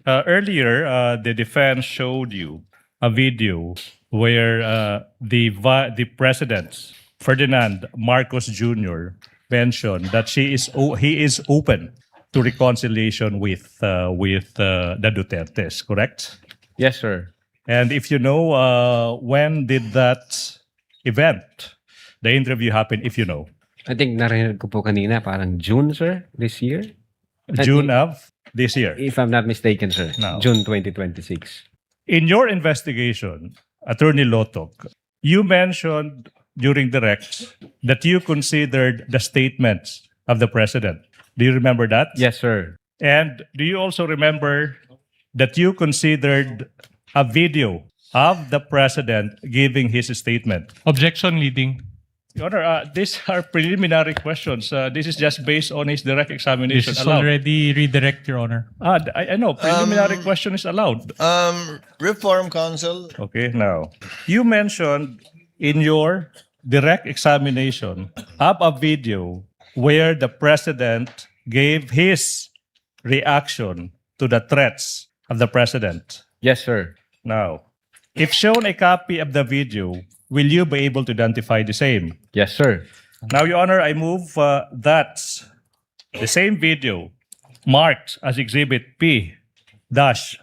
Earlier, the defense showed you a video where the president, Ferdinand Marcos Jr., mentioned that he is open to reconciliation with the Dutertes, correct? Yes, sir. And if you know, when did that event, the interview happen, if you know? I think narinig ko po kanina, parang June, sir, this year. June of this year. If I'm not mistaken, sir. No. June 2026. In your investigation, Attorney Lotok, you mentioned during the Rex that you considered the statements of the president. Do you remember that? Yes, sir. And do you also remember that you considered a video of the president giving his statement? Objection leading. Your Honor, these are preliminary questions. This is just based on his direct This examination. is allowed. already redirect, Your Honor. I know. Preliminary question is allowed. Reform Council. Okay, now, you mentioned in your direct examination of a video where the president gave his reaction to the threats of the president. Yes, sir. Now, if shown a copy of the video, will you be able to identify the same? Yes, sir. Now, Your Honor, I move that the same video marked as Exhibit P dash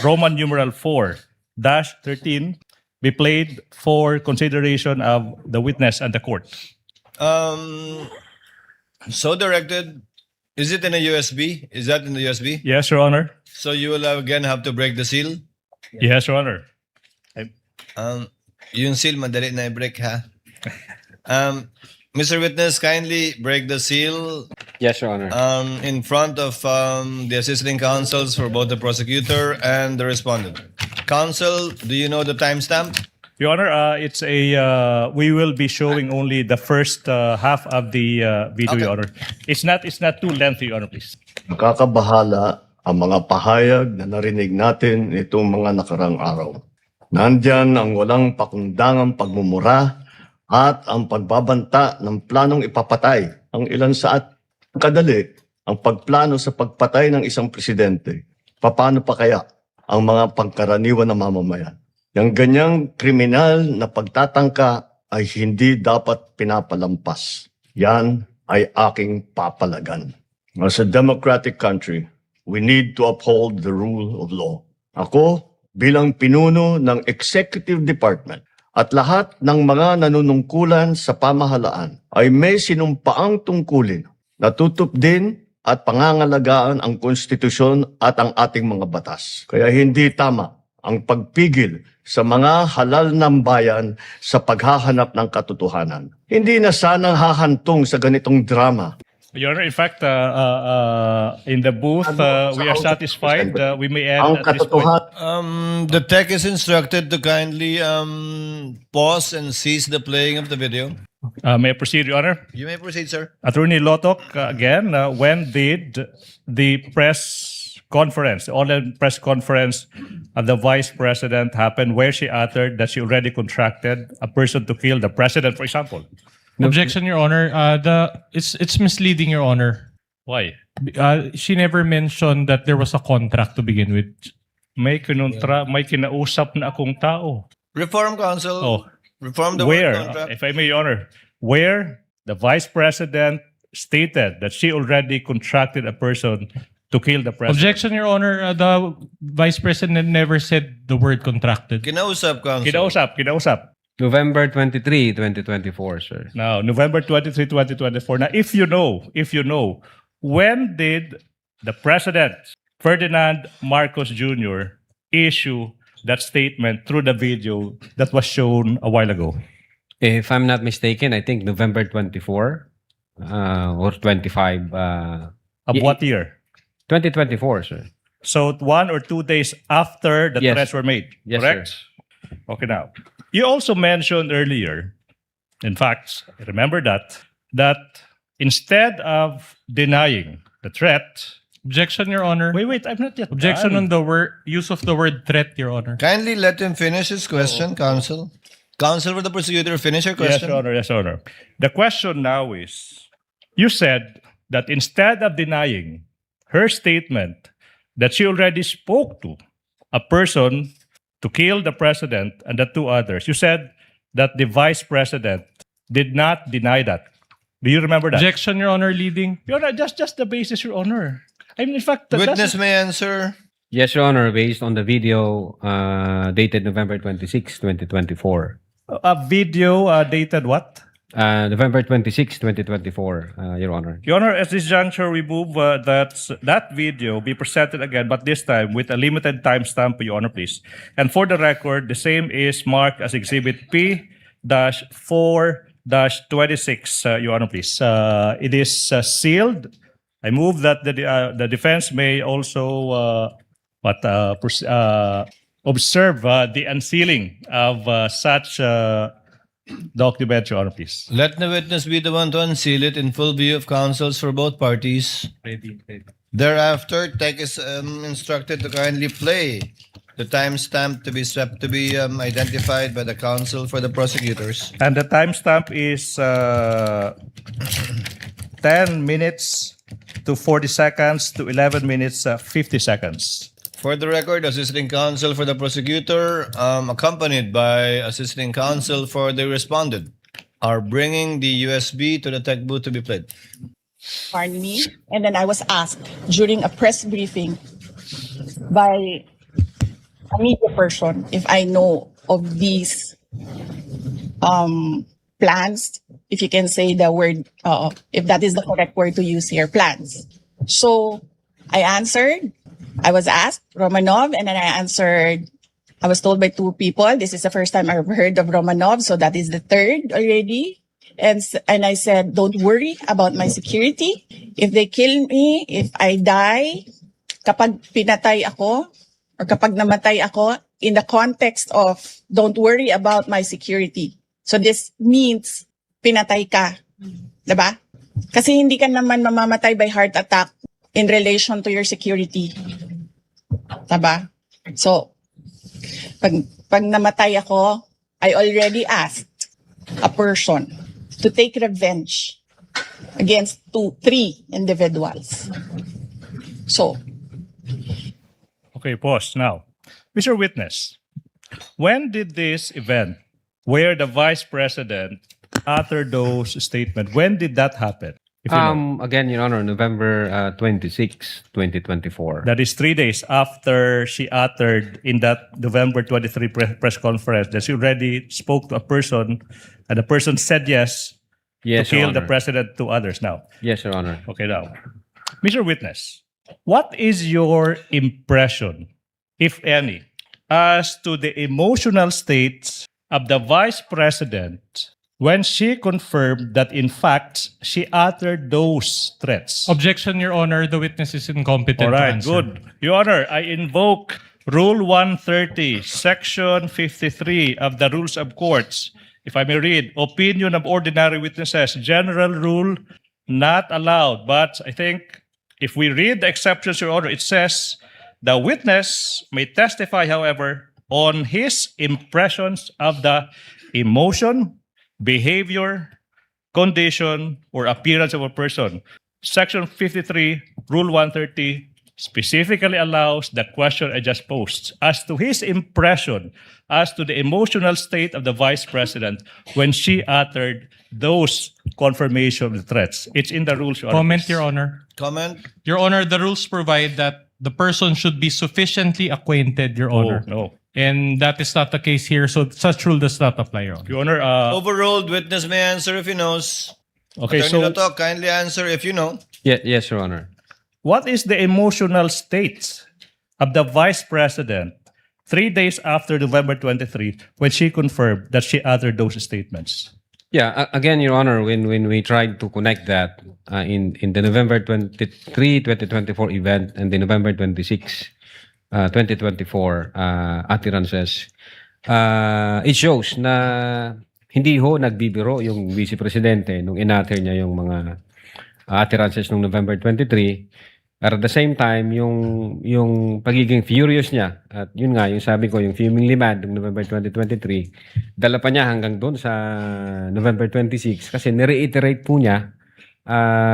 Roman numeral 4 dash 13 be played for consideration of the witness and the court. So directed. Is it in a USB? Is that in the USB? Yes, Your Honor. So you will again have to break the seal. Yes, Your Honor. Yung seal, madali na i-break, ha? Mr. Witness, kindly break the seal Yes, Your Honor. in front of the assisting counsels for both the prosecutor and the respondent. Counsel, do you know the timestamp? Your Honor, it's a we will be showing only the first half of the video, Okay. Your Honor. It's not too lengthy, Your Honor, please. Nakakabahala ang mga pahayag na narinig natin itong mga nakarang araw. Nandyan ang walang pakundangang pagmumura at ang pagbabanta ng planong ipapatay ang ilan saat kadali ang pagplano sa pagpatay ng isang presidente. Paano pa kaya ang mga pangkaraniwan na mamamayan? Yang ganyang kriminal na pagtatangka ay hindi dapat pinapalampas. Yan ay aking papalagan. As a democratic country, we need to uphold the rule of law. Ako, bilang pinuno ng Executive Department at lahat ng mga nanunungkulan sa pamahalaan ay may sinumpaang tungkulin na tutupdin at pangangalagaan ang konstitusyon at ang ating mga batas. Kaya hindi tama ang pagpigil sa mga halal ng bayan sa paghahanap ng katotohanan. Hindi na sana hahantong sa ganitong drama. Your Honor, in fact, in the booth, we are satisfied. We may add Ang at this point. katotohanan The tech is instructed to kindly pause and cease the playing of the video. May I proceed, Your Honor? You may proceed, sir. Attorney Lotok, again, when did the press conference, the online press conference of the Vice President happen where she uttered that she already contracted a person to kill the President, for example? Objection, Your Honor. It's misleading, Your Honor. Why? She never mentioned that there was a contract to begin with. May kinausap na akong tao. Reform Council. Oh. Reform the Where, word contract. if I may, Your Honor, where the Vice President stated that she already contracted a person to kill the President. Objection, Your Honor. The Vice President never said the word contracted. Kinausap, Council. Kinausap. November 23, 2024, sir. Now, November 23, 2024. Now, if you know, when did the President, Ferdinand Marcos Jr., issue that statement through the video that was shown a while ago? If I'm not mistaken, I think November 24 or 25. Of what year? 2024, sir. So 1 or 2 days after the Yes. threats were made, Yes, correct? Okay, now, you also mentioned earlier, in fact, I remember that instead of denying the threat, Objection, Your Honor. wait, I'm not yet Objection done. on the use of the word threat, Your Honor. Kindly let him finish his question, Counsel. Counsel for the prosecutor, finish your Yes, question. Your Honor, yes, Your Honor. The question now is, you said that instead of denying her statement that she already spoke to a person to kill the president and the two others. You said that the vice president did not deny that. Do you remember that? Objection, Your Honor, leading. Your Honor, just the basis, Your Honor. I mean, in fact, Witness may answer. Yes, Your Honor, based on the video dated November 26, 2024. a video dated what? November 26, 2024, Your Honor. Your Honor, at this juncture, we move that video be presented again, but this time with a limited timestamp, Your Honor, please. And for the record, the same is marked as Exhibit P-4-26, Your Honor, please. It is sealed. I move that the defense may also observe the unsealing of such document, Your Honor, please. Let the witness be the one to unseal it in full view of counsels for both parties. Thereafter, Tech is instructed to kindly play the timestamp to be identified by the counsel for the prosecutors. And the timestamp is 10 minutes to 40 seconds to 11 minutes 50 seconds. For the record, assisting counsel for the prosecutor, accompanied by assisting counsel for the respondent, are bringing the USB to the tech booth to be played. Pardon me. And then I was asked during a press briefing by a media person if I know of these plans, if you can say the word, if that is the correct word to use here, plans. So I answered. I was asked Romanov, and then I answered. I was told by two people, this is the first time I've heard of Romanov, so that is the third already. And I said, don't worry about my security. If they kill me, if I die, kapag pinatay ako, or kapag namatay ako, in the context of don't worry about my security. So this means pinatay ka. Diba? Kasi hindi ka naman mamamatay by heart attack in relation to your security. Diba? So, pag namatay ako, I already asked a person to take revenge against 3 individuals. So, Okay, pause now. Mr. Witness, when did this event where the Vice President uttered those statements, when did that happen? If you know? Again, Your Honor, November 26, 2024. That is 3 days after she uttered in that November 23 press conference that she already spoke to a person and the person said yes, Yes, to Your kill the Honor. president to others now. Yes, Your Honor. Okay, now. Mr. Witness, what is your impression, if any, as to the emotional state of the Vice President when she confirmed that, in fact, she uttered those threats? Objection, Your Honor. The witness is incompetent All to right, answer. good. Your Honor, I invoke Rule 130, Section 53 of the Rules of Courts. If I may read, opinion of ordinary witnesses, general rule, not allowed. But I think if we read the exceptions, Your Honor, it says the witness may testify, however, on his impressions of the emotion, behavior, condition, or appearance of a person. Section 53, Rule 130, specifically allows the question I just posed as to his impression as to the emotional state of the Vice President when she uttered those confirmation of the threats. It's in the rules, Your Honor. Comment, Your Honor. Comment? Your Honor, the rules provide that the person should be sufficiently acquainted, Your Oh, Honor. no. And that is not the case here, so such rule does not apply, Your Honor. Your Honor, Overruled. Witness may answer if he knows. okay, Attorney so Loto, kindly answer if you know. Yes, Your Honor. what is the emotional state of the Vice President 3 days after November 23 when she confirmed that she uttered those statements? Yeah, again, Your Honor, when we tried to connect that in the November 23, 2024 event and the November 26, 2024 utterances, it shows na hindi ho nagbibiro yung Vice Presidente nung inatter niya yung mga utterances nung November 23. At the same time, yung pagiging furious niya, at yun nga, yung sabi ko, yung fumingly mad ng November 2023, dala pa niya hanggang doon sa November 26 kasi nireiterate po niya,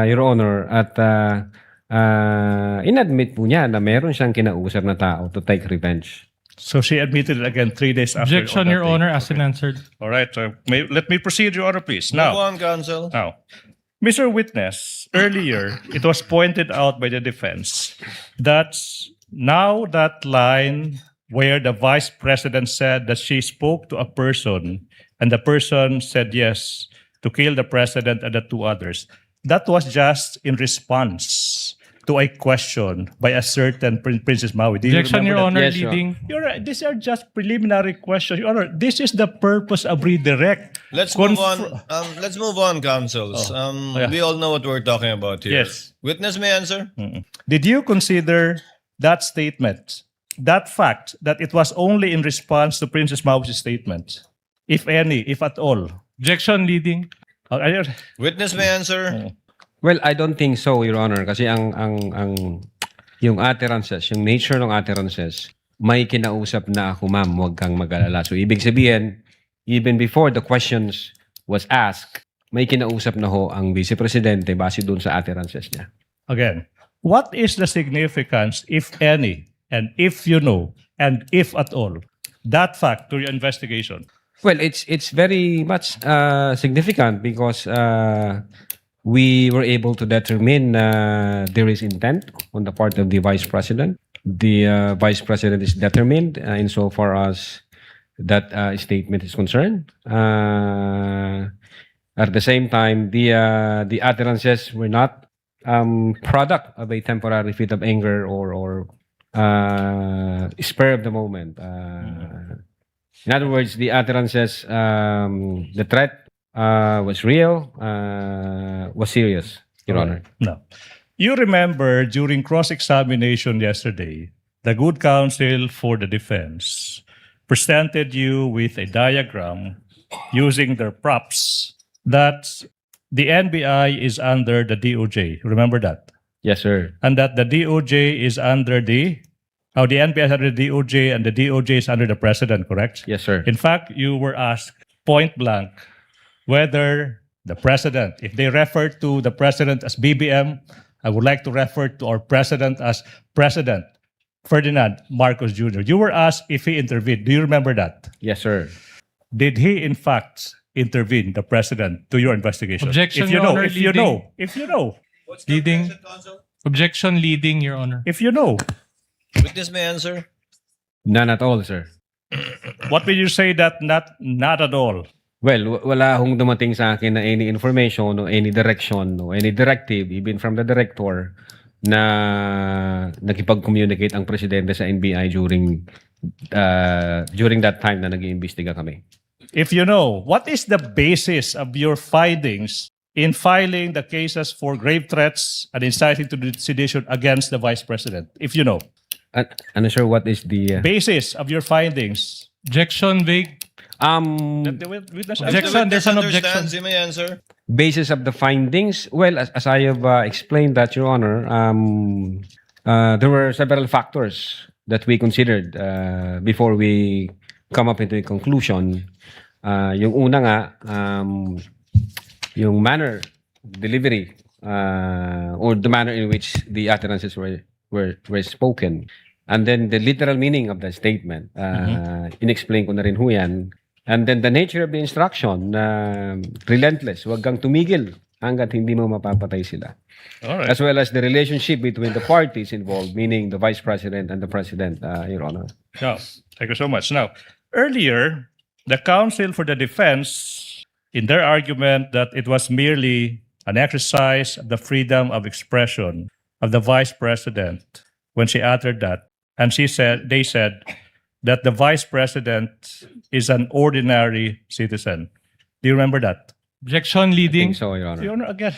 Your Honor, at inadmit po niya na meron siyang kinausap na tao to take revenge. So she admitted it again 3 days after. Objection, that Your day. Honor, as answered. All right. Let me proceed, Your Honor, please. Move Now, on, counsel. Mr. Witness, earlier it was pointed out by the defense that now that line where the Vice President said that she spoke to a person and the person said yes to kill the President and the 2 others, that was just in response to a question by a certain Princess Maui. Do you Objection, Your remember that? Honor, Yes, Your leading. Your Honor, these are just preliminary questions. Your Honor, this is the purpose of redirect. Let's move Confr- on. Let's move on, counsels. yeah. We all know what we're talking about here. Yes. Witness may answer. Did you consider that statement, that fact, that it was only in response to Princess Mau's statement, if any, if at all? Objection, leading. Witness may answer. Well, I don't think so, Your Honor, kasi ang yung utterances, yung nature ng utterances, may kinausap na ako, ma'am, huwag kang mag-alala. So ibig sabihin, even before the questions was asked, may kinausap na ho ang Vice Presidente base doon sa utterances niya. Again, what is the significance, if any, and if you know, and if at all, that fact to your investigation? Well, it's very much significant because we were able to determine there is intent on the part of the Vice President. The Vice President is determined insofar as that statement is concerned. At the same time, the utterances were not product of a temporary fit of anger or spur of the moment. In other words, the utterances, the threat was real, was serious, Your Honor. No. You remember during cross-examination yesterday, the good counsel for the defense presented you with a diagram using their props that the NBI is under the DOJ. Remember that? Yes, sir. And that the DOJ is under the NBI is under the DOJ and the DOJ is under the president, correct? Yes, sir. In fact, you were asked point blank whether the president, if they refer to the president as BBM, I would like to refer to our president as President Ferdinand Marcos Jr. You were asked if he intervened. Do you remember that? Yes, sir. Did he, in fact, intervene, the president, to your investigation? Objection, if you Your know, Honor, if you leading. know, if you know, Leading. Objection, leading, Your Honor. if you know, Witness may answer. None at all, sir. what will you say that not at all? Well, wala hong dumating sa akin na any information o any direction o any directive, even from the director, na nakipag-communicate ang presidente sa NBI during that time na nag-iimbestiga kami. If you know, what is the basis of your findings in filing the cases for grave threats and inciting to sedition against the Vice President? If you know. Ano, sir, what is the... Basis of your findings. Objection, vague. That the witness Objection. There's an objection. Understands, you may answer. Basis of the findings, well, as I have explained that, Your Honor, there were several factors that we considered before we come up into a conclusion. Yung una nga, yung manner, delivery, or the manner in which the utterances were spoken. And then the literal meaning of the statement. Inexplain ko na rin ho yan. And then the nature of the instruction, relentless, huwag kang tumigil hanggat hindi mo mapapatay sila. All right. As well as the relationship between the parties involved, meaning the Vice President and the President, Your Honor. No, thank you so much. Now, earlier, the counsel for the defense, in their argument that it was merely an exercise of the freedom of expression of the Vice President when she uttered that, and they said that the Vice President is an ordinary citizen. Do you remember that? Objection, I leading. think so, Your Honor. Your Honor, again,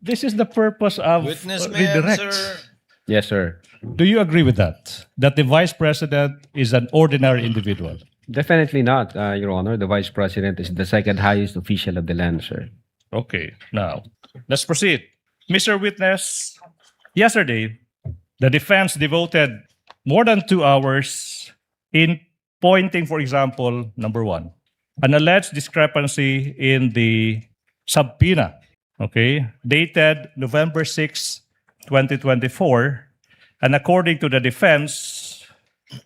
this is the purpose of Witness may redirect. answer. Yes, sir. Do you agree with that? That the Vice President is an ordinary individual? Definitely not, Your Honor. The Vice President is the second highest official of the land, sir. Okay, now, let's proceed. Mr. Witness, yesterday, the defense devoted more than 2 hours in pointing, for example, number 1, an alleged discrepancy in the subpoena, okay, dated November 6, 2024, and according to the defense,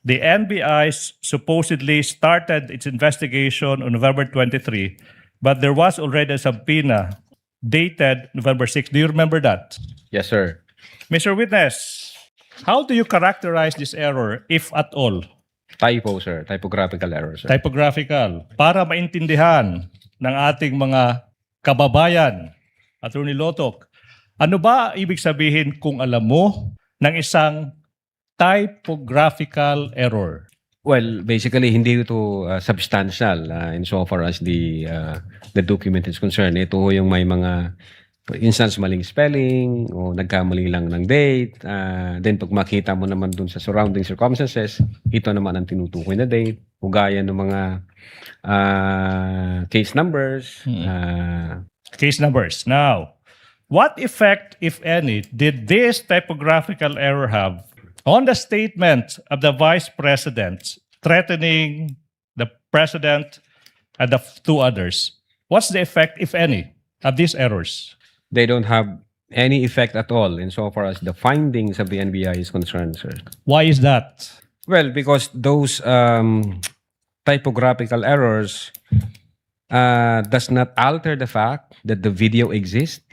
the NBI supposedly started its investigation on November 23, but there was already a subpoena dated November 6. Do you remember that? Yes, sir. Mr. Witness, how do you characterize this error, if at all? Typo, sir. Typographical error, sir. Typographical, para maintindihan ng ating mga kababayan, Attorney Lotok, ano ba ibig sabihin kung alam mo ng isang typographical error? Well, basically, hindi ito substantial insofar as the document is concerned. Ito ho yung may mga, for instance, maling spelling o nagkamali lang ng date. Then pag makita mo naman dun sa surrounding circumstances, ito naman ang tinutukoy na date. Ugaya ng mga case numbers. Case numbers. Now, what effect, if any, did this typographical error have on the statement of the Vice President threatening the President and the two others? What's the effect, if any, of these errors? They don't have any effect at all insofar as the findings of the NBI is concerned, sir. Why is that? Well, because those typographical errors does not alter the fact that the video exists.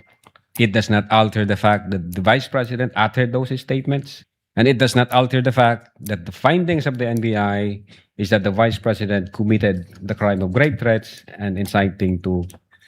It does not alter the fact that the Vice President uttered those statements. And it does not alter the fact that the findings of the NBI is that the Vice President committed the crime of grave threats and inciting to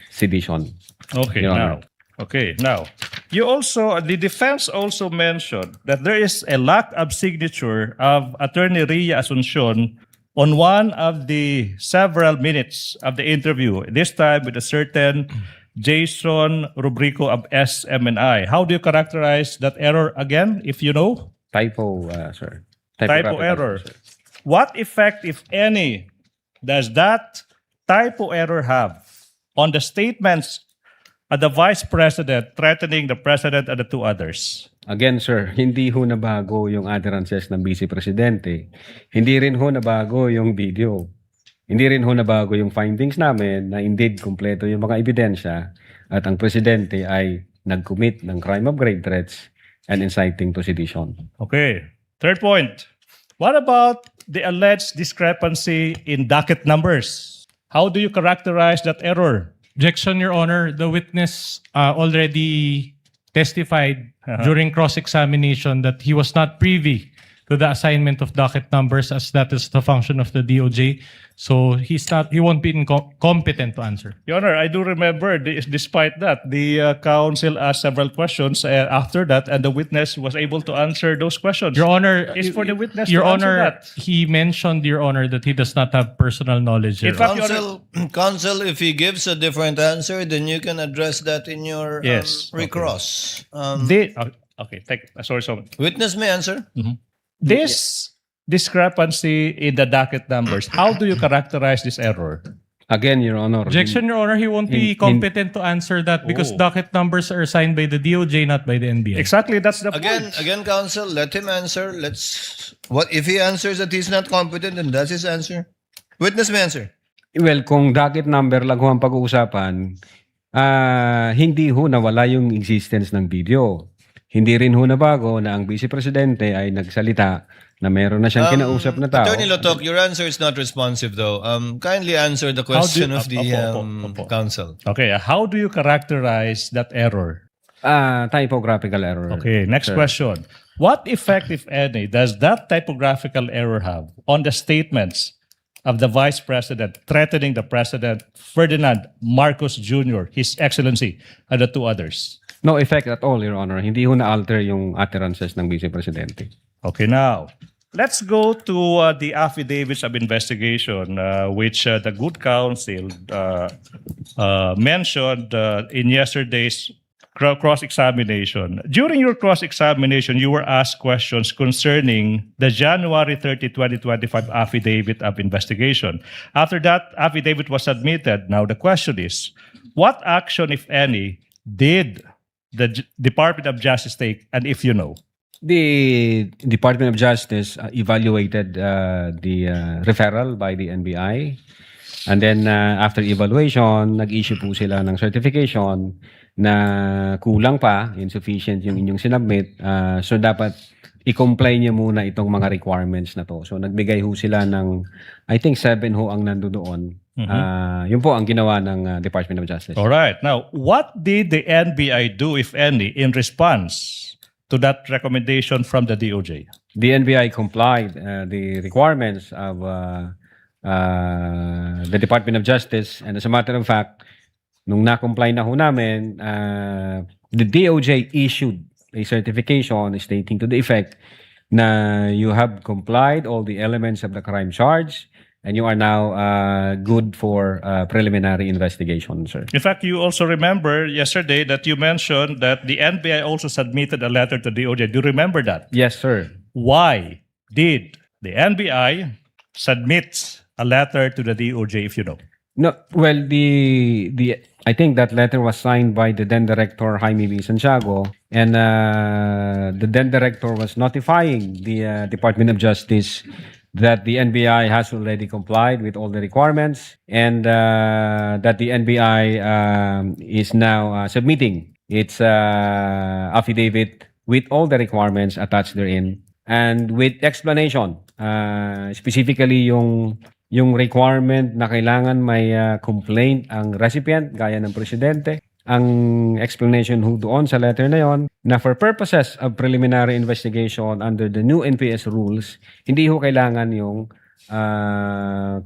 sedition. Okay, Your now. Honor. Okay, now. The defense also mentioned that there is a lack of signature of Attorney Ria Asuncion on one of the several minutes of the interview, this time with a certain Jason Rubrico of SMNI. How do you characterize that error again, if you know? Typo, sir. Typo Typographical error. sir. What effect, if any, does that typo error have on the statements of the Vice President threatening the President and the two others? Again, sir, hindi ho nabago yung utterances ng Vice Presidente. Hindi rin ho nabago yung video. Hindi rin ho nabago yung findings namin na indeed kompleto yung mga ebidensya at ang Presidente ay nag-commit ng crime of grave threats and inciting to sedition. Okay. Third point. What about the alleged discrepancy in docket numbers? How do you characterize that error? Objection, Your Honor. The witness already testified during cross-examination that he was not privy to the assignment of docket numbers as that is the function of the DOJ. So he won't be competent to answer. Your Honor, I do remember, despite that, the counsel asked several questions after that, and the witness was able to answer those questions. Your Honor, It's for the witness Your to answer Honor, that. he mentioned, Your Honor, that he does not have personal knowledge. In Your fact, Your Honor, Counsel, if he gives a different answer, then you can address that in your Yes, okay. recross. okay, sorry. Witness may answer. This discrepancy in the docket numbers, how do you characterize this error? Again, Your Honor. Objection, Your Honor, he won't be competent to answer that because Oh. docket numbers are assigned by the DOJ, not by the NBI. Exactly, that's the Again, point. counsel, let him answer. What if he answers that he's not competent, then that's his answer. Witness may answer. Well, kung docket number lang ho ang pag-uusapan, hindi ho nawala yung existence ng video. Hindi rin ho nabago na ang Vice Presidente ay nagsalita na meron na siyang kinausap na tao. Attorney Lotok, your answer is not responsive though. Kindly answer the question of the Opo. counsel. Okay, how do you characterize that error? Typographical error. Okay, next sir. question. What effect, if any, does that typographical error have on the statements of the Vice President threatening the President, Ferdinand Marcos Jr., His Excellency, and the two others? No effect at all, Your Honor. Hindi ho na-alter yung utterances ng Vice Presidente. Okay, now, let's go to the affidavits of investigation, which the good counsel mentioned in yesterday's cross-examination. During your cross-examination, you were asked questions concerning the January 30, 2025 affidavit of investigation. After that affidavit was submitted, now the question is, what action, if any, did the Department of Justice take, and if you know? The Department of Justice evaluated the referral by the NBI. And then after evaluation, nag-issue po sila ng certification na kulang pa, insufficient yung inyong sinubmit, so dapat i-comply niyo muna itong mga requirements na to. So nagbigay ho sila ng, I think 7 ho ang nandoon. Yun po ang ginawa ng Department of Justice. All right. Now, what did the NBI do, if any, in response to that recommendation from the DOJ? The NBI complied the requirements of the Department of Justice, and as a matter of fact, nung na-comply na ho namin, the DOJ issued a certification stating to the effect na you have complied all the elements of the crime charge and you are now good for preliminary investigation, sir. In fact, you also remember yesterday that you mentioned that the NBI also submitted a letter to DOJ. Do you remember that? Yes, sir. Why did the NBI submit a letter to the DOJ, if you know? No, well, I think that letter was signed by the then director Jaime B. Santiago, and the then director was notifying the Department of Justice that the NBI has already complied with all the requirements, and that the NBI is now submitting its affidavit with all the requirements attached therein, and with explanation, specifically yung requirement na kailangan may complaint ang recipient, gaya ng presidente. Ang explanation ho doon sa letter na yon, na for purposes of preliminary investigation under the new NPS rules, hindi ho kailangan yung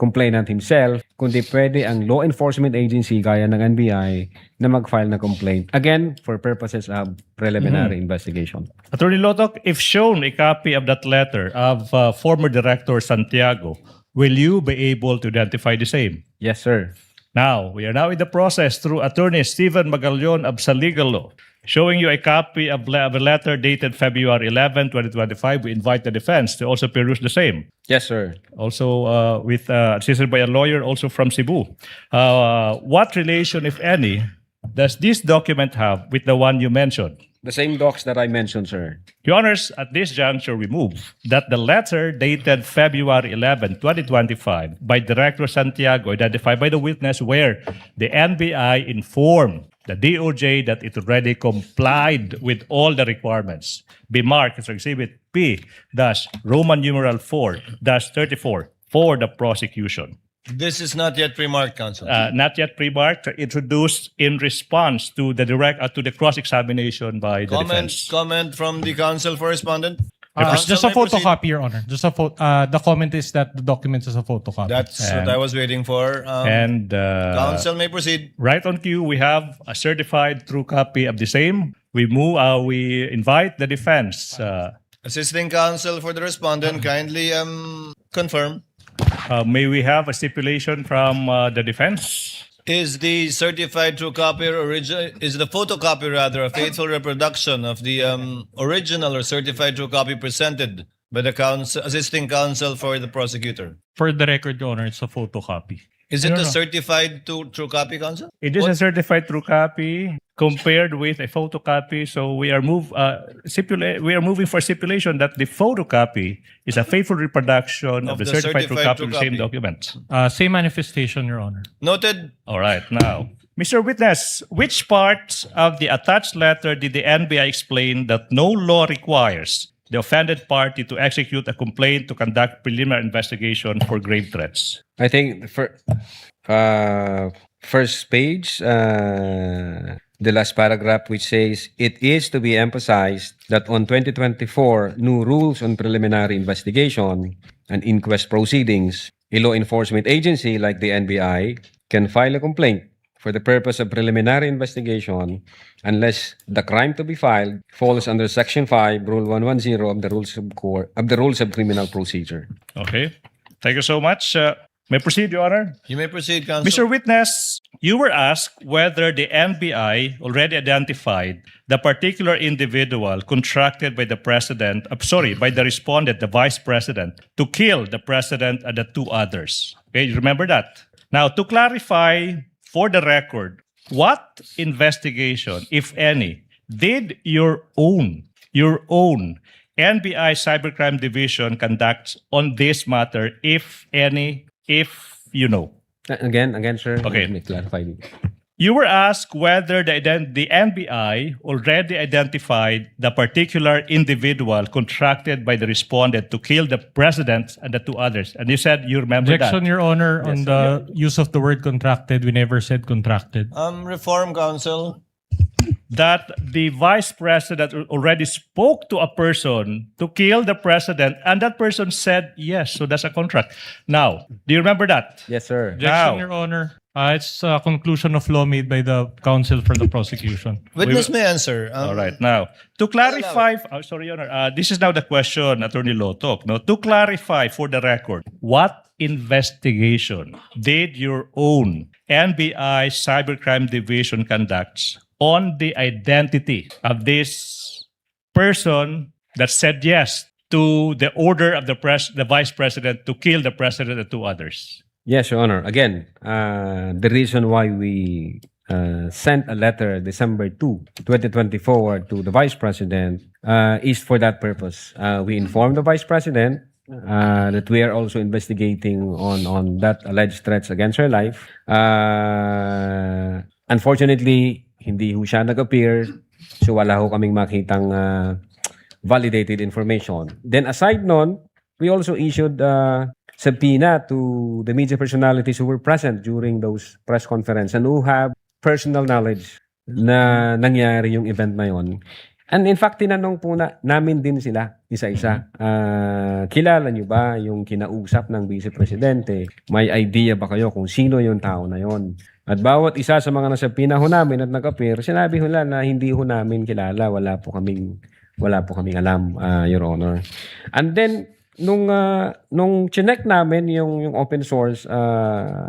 complainant himself, kundi pwede ang law enforcement agency gaya ng NBI na mag-file na complaint. Again, for purposes of preliminary investigation. Attorney Lotok, if shown a copy of that letter of former Director Santiago, will you be able to identify the same? Yes, sir. Now, we are now in the process through Attorney Stephen Magallon of Sa Legal Law, showing you a copy of a letter dated February 11, 2025. We invite the defense to also peruse the same. Yes, sir. Also with assisted by a lawyer also from Cebu. What relation, if any, does this document have with the one you mentioned? The same docs that I mentioned, sir. Your Honors, at this juncture, we move that the letter dated February 11, 2025 by Director Santiago, identified by the witness, where the NBI informed the DOJ that it already complied with all the requirements, be marked as Exhibit P-Roman numeral 4-34 for the prosecution. This is not yet pre-marked, counsel. Not yet pre-marked, introduced in response to the to the cross-examination by the defense. Comment from the counsel for respondent. Just a may proceed. photocopy, Your Honor. Just a the comment is that the document is a photocopy. That's what I was waiting for. And Counsel may proceed. right on cue, we have a certified true copy of the same. We move. We invite the defense. Assisting counsel for the respondent, kindly confirm. May we have a stipulation from the defense? Is the certified true copy or is the photocopy rather a faithful reproduction of the original or certified true copy presented by the assisting counsel for the prosecutor? For the record, Your Honor, it's a photocopy. Is I it don't a know. certified true copy, counsel? It is a certified true copy compared with a photocopy. So we are moving for stipulation that the photocopy is a faithful reproduction of the certified true copy of the same document. Same manifestation, Your Honor. Noted. All right, now, Mr. Witness, which part of the attached letter did the NBI explain that no law requires the offended party to execute a complaint to conduct preliminary investigation for grave threats? I think first page, the last paragraph, which says, it is to be emphasized that on 2024 new rules on preliminary investigation and inquest proceedings, a law enforcement agency like the NBI can file a complaint for the purpose of preliminary investigation unless the crime to be filed falls under Section 5, Rule 110 of the Rules of Criminal Procedure. Okay, thank you so much. May I proceed, Your Honor? You may proceed, counsel. Mr. Witness, you were asked whether the NBI already identified the particular individual contracted by the president, by the respondent, the vice president, to kill the president and the two others. Okay, you remember that? Now, to clarify for the record, what investigation, if any, did your own NBI Cybercrime Division conduct on this matter, if any, if you know? Again, sir. Okay. Let me clarify. You were asked whether the NBI already identified the particular individual contracted by the respondent to kill the president and the two others. And you said you remember Objection, that. Your Honor, on the use of the word contracted. We never said contracted. Reform Counsel. That the vice president already spoke to a person to kill the president, and that person said yes. So that's a contract. Now, do you remember that? Yes, sir. Objection, Now. Your Honor. It's a conclusion of law made by the counsel for the prosecution. Witness may answer. All right. Now, to clarify, sorry, Your Honor, this is now the question, Attorney Lotok. No, to clarify for the record, what investigation did your own NBI Cybercrime Division conduct on the identity of this person that said yes to the order of the vice president to kill the president and two others? Yes, Your Honor. Again, the reason why we sent a letter December 2, 2024 to the Vice President is for that purpose. We informed the Vice President that we are also investigating on that alleged threats against her life. Unfortunately, hindi ho siya nag-appear, so wala ho kaming makitang validated information. Then aside nun, we also issued subpoena to the media personalities who were present during those press conference and who have personal knowledge na nangyari yung event na yon. And in fact, tinanong po namin din sila isa-isa. Kilala niyo ba yung kinausap ng Vice Presidente? May idea ba kayo kung sino yung tao na yon? At bawat isa sa mga nasabina ho namin at nag-appear, sinabi ho na hindi ho namin kilala. Wala po kaming alam, Your Honor. And then, nung chinek namin yung open source,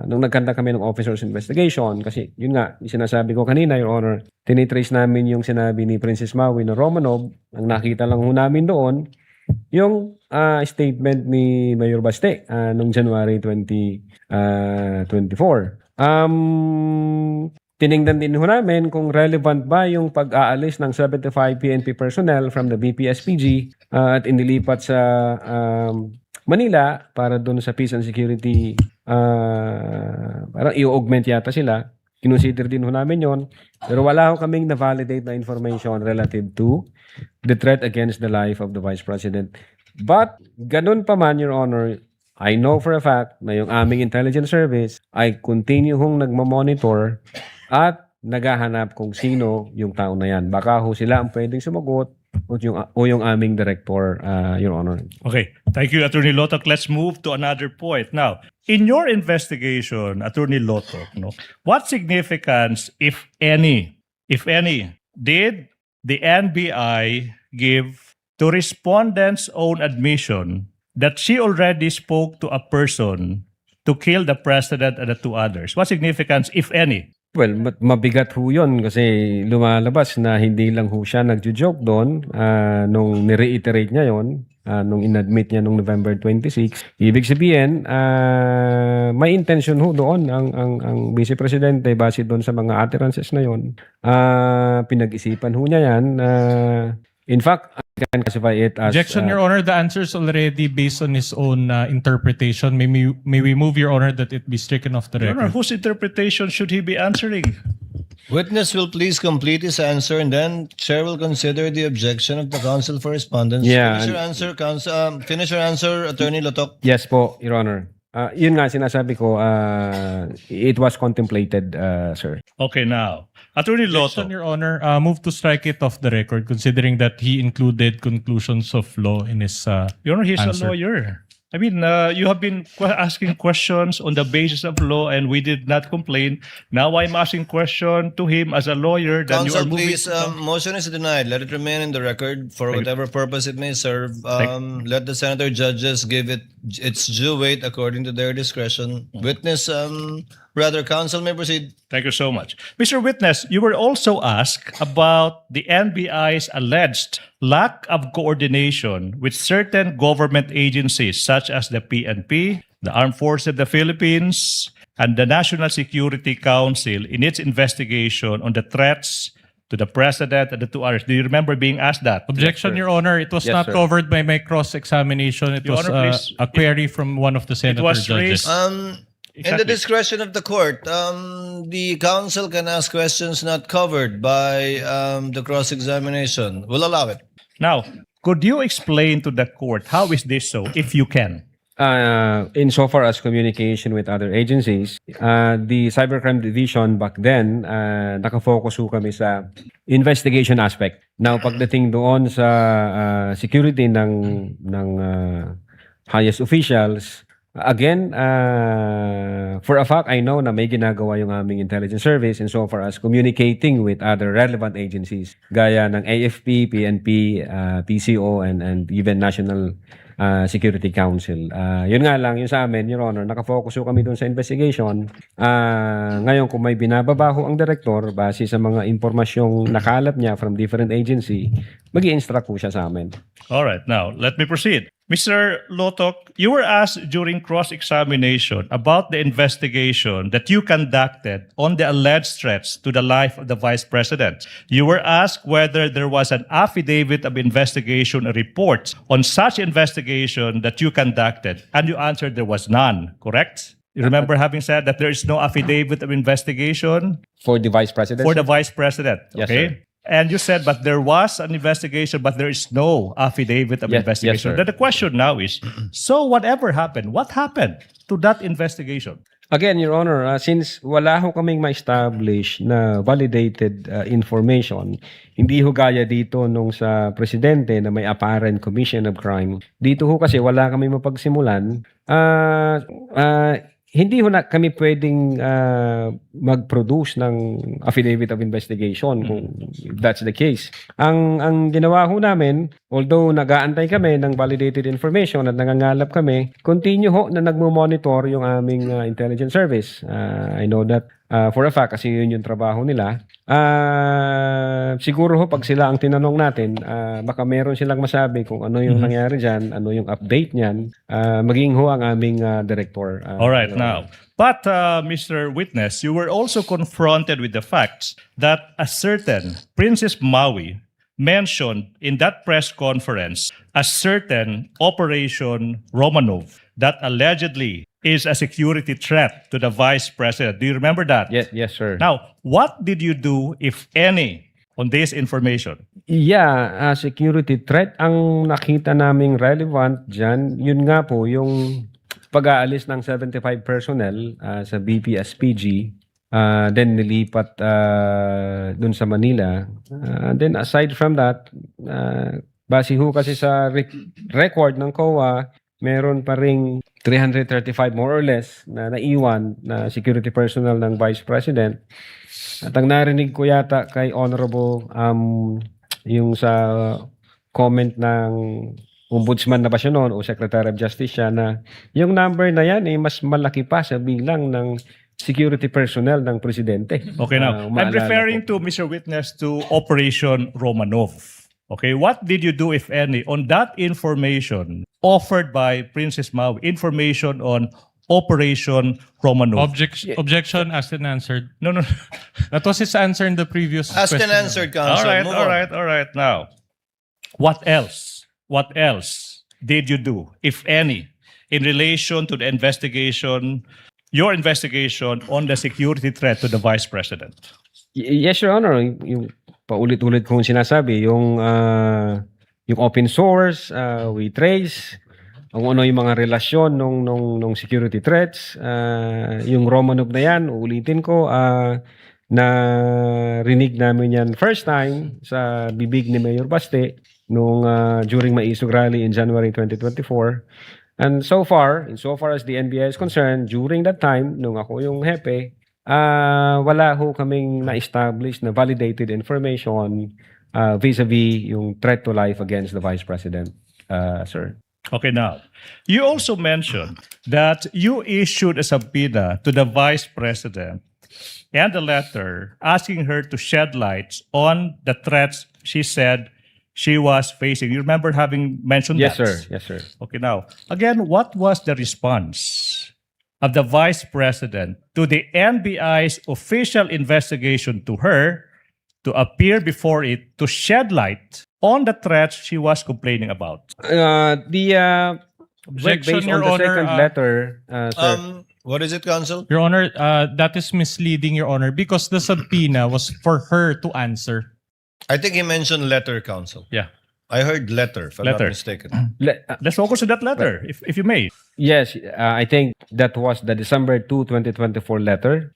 nung nagkanta kami ng open source investigation, kasi yun nga, sinasabi ko kanina, Your Honor, tinitrace namin yung sinabi ni Princess Maui na Romanov. Ang nakita lang ho namin doon, yung statement ni Mayor Baste nung January 2024. Tiningnan din ho namin kung relevant ba yung pag-aalis ng 75 PNP personnel from the BPSPG at inilipat sa Manila para doon sa peace and security, parang i-augment yata sila. Kinonsider din ho namin yon. Pero wala ho kaming na-validate na information relative to the threat against the life of the Vice President. But, ganun pa man, Your Honor, I know for a fact na yung aming intelligence service ay continue hong nagmamonitor at naghahanap kung sino yung tao na yan. Baka ho sila ang pwedeng sumagot o yung aming director, Your Honor. Okay. Thank you, Attorney Lotok. Let's move to another point. Now, in your investigation, Attorney Lotok, what significance, if any, did the NBI give to respondents' own admission that she already spoke to a person to kill the president and the two others? What significance, if any? Well, mabigat ho yun kasi lumalabas na hindi lang ho siya nagjo-joke doon nung ni-reiterate niya yon, nung inadmit niya nung November 26. Ibig sabihin, may intention ho doon ang Vice Presidente base doon sa mga utterances na yon. Pinag-isipan ho niya yan. In fact, I can classify it as... Objection, Your Honor. The answer is already based on his own interpretation. May we move, Your Honor, that it be stricken off the Your Honor, record? whose interpretation should he be answering? Witness will please complete his answer and then Chair will consider the objection of the counsel for respondents. Yeah, Finish your answer, finish your answer, Attorney Lotok. Yes po, Your Honor. Yun nga, sinasabi ko, it was contemplated, sir. Okay, now, Attorney Objection, Lotok. Your Honor. Move to strike it off the record, considering that he included conclusions of law in his Your Honor, he's answer. a lawyer. I mean, you have been asking questions on the basis of law and we did not complain. Now I'm asking question to him as a lawyer. Then you are Counsel, moving. please, motion is denied. Let it remain in the record for whatever purpose it may serve. Let the senator judges give it its due weight according to their discretion. Witness, counsel may proceed. Thank you so much. Mr. Witness, you were also asked about the NBI's alleged lack of coordination with certain government agencies such as the PNP, the Armed Forces of the Philippines, and the National Security Council in its investigation on the threats to the President and the two others. Do you remember being asked that? Objection, Your Honor. It was Yes, not sir. covered by my cross-examination. It Your was Honor, please. a query from one of the senator was judges. raised- In the discretion of the court, the counsel can ask questions not covered by the cross-examination. We'll allow it. Now, could you explain to the court how is this so, if you can? Insofar as communication with other agencies, the Cybercrime Division back then, nakafocus ho kami sa investigation aspect. Now, pagdating doon sa security ng highest officials, again, for a fact, I know na may ginagawa yung aming intelligence service insofar as communicating with other relevant agencies gaya ng AFP, PNP, PCO, and even National Security Council. Yun nga lang, yun sa amin, Your Honor, nakafocus ho kami doon sa investigation. Ngayon, kung may binababaho ang direktor base sa mga impormasyong nakalap niya from different agency, mag-i-instruct po siya sa amin. All right, now let me proceed. Mr. Lotok, you were asked during cross-examination about the investigation that you conducted on the alleged threats to the life of the Vice President. You were asked whether there was an affidavit of investigation or report on such investigation that you conducted, and you answered there was none, correct? You remember having said that there is no affidavit of investigation For the Vice President? for the Vice President, Yes, okay? sir. And you said, but there was an investigation, but there is no affidavit of Yes, investigation. yes, sir. Then the question now is, so whatever happened, what happened to that investigation? Again, Your Honor, since wala ho kaming ma-establish na validated information, hindi ho gaya dito nung sa presidente na may apparent commission of crime. Dito ho kasi wala kami mapagsimulan. Hindi ho na kami pwedeng mag-produce ng affidavit of investigation kung that's the case. Ang ginawa ho namin, although nag-aantay kami ng validated information at nangangalap kami, continue ho na nagmo-monitor yung aming intelligence service. I know that for a fact kasi yun yung trabaho nila. Siguro ho pag sila ang tinanong natin, baka meron silang masabi kung ano yung nangyari dyan, ano yung update niyan, maging ho ang aming director. All right, now. But, Mr. Witness, you were also confronted with the facts that a certain Princess Maui mentioned in that press conference a certain Operation Romanov that allegedly is a security threat to the Vice President. Do you remember that? Yes, sir. Now, what did you do, if any, on this information? Yeah, security threat ang nakita naming relevant dyan, yun nga po yung pag-aalis ng 75 personnel sa BPSPG, then nilipat dun sa Manila. Then aside from that, base ho kasi sa record ng COA, meron pa ring 335 more or less na naiwan na security personnel ng Vice President. At ang narinig ko yata kay Honorable yung sa comment ng Ombudsman na ba siya noon o Secretary of Justice siya na yung number na yan mas malaki pa sa bilang ng security personnel ng Presidente. Okay, now, I'm Maalala referring to, Mr. Witness, to Operation Romanov. Okay, what did you do, if any, on that information offered by Princess Maui, information on Operation Romanov? Objection asked and answered. No. That was his answer in the previous Asked question. and answered, counsel. Move on. All right. Now, what else? What else did you do, if any, in relation to the investigation, your investigation on the security threat to the Vice President? Yes, Your Honor. Yung paulit-ulit kong sinasabi, yung open source, we trace, kung ano yung mga relasyon nung security threats, yung Romanov na yan, uulitin ko, na rinig namin yan first time sa bibig ni Mayor Baste nung during Maisog Rally in January 2024. And so far, insofar as the NBI is concerned, during that time, nung ako yung hepe, wala ho kaming na-establish na validated information vis-a-vis yung threat to life against the Vice President, sir. Okay, now, you also mentioned that you issued a subpoena to the Vice President and a letter asking her to shed light on the threats she said she was facing. You remember having mentioned Yes, that? sir. Yes, sir. Okay, now, again, what was the response of the Vice President to the NBI's official investigation to her to appear before it to shed light on the threats she was complaining about? Based Objection, on Your the Honor, second letter, sir. What is it, counsel? Your Honor, that is misleading, Your Honor, because the subpoena was for her to answer. I think he mentioned letter, counsel. Yeah. I heard letter, if I'm not Letter. mistaken. Let's focus on that letter, if you may. Yes, I think that was the December 2, 2024 letter,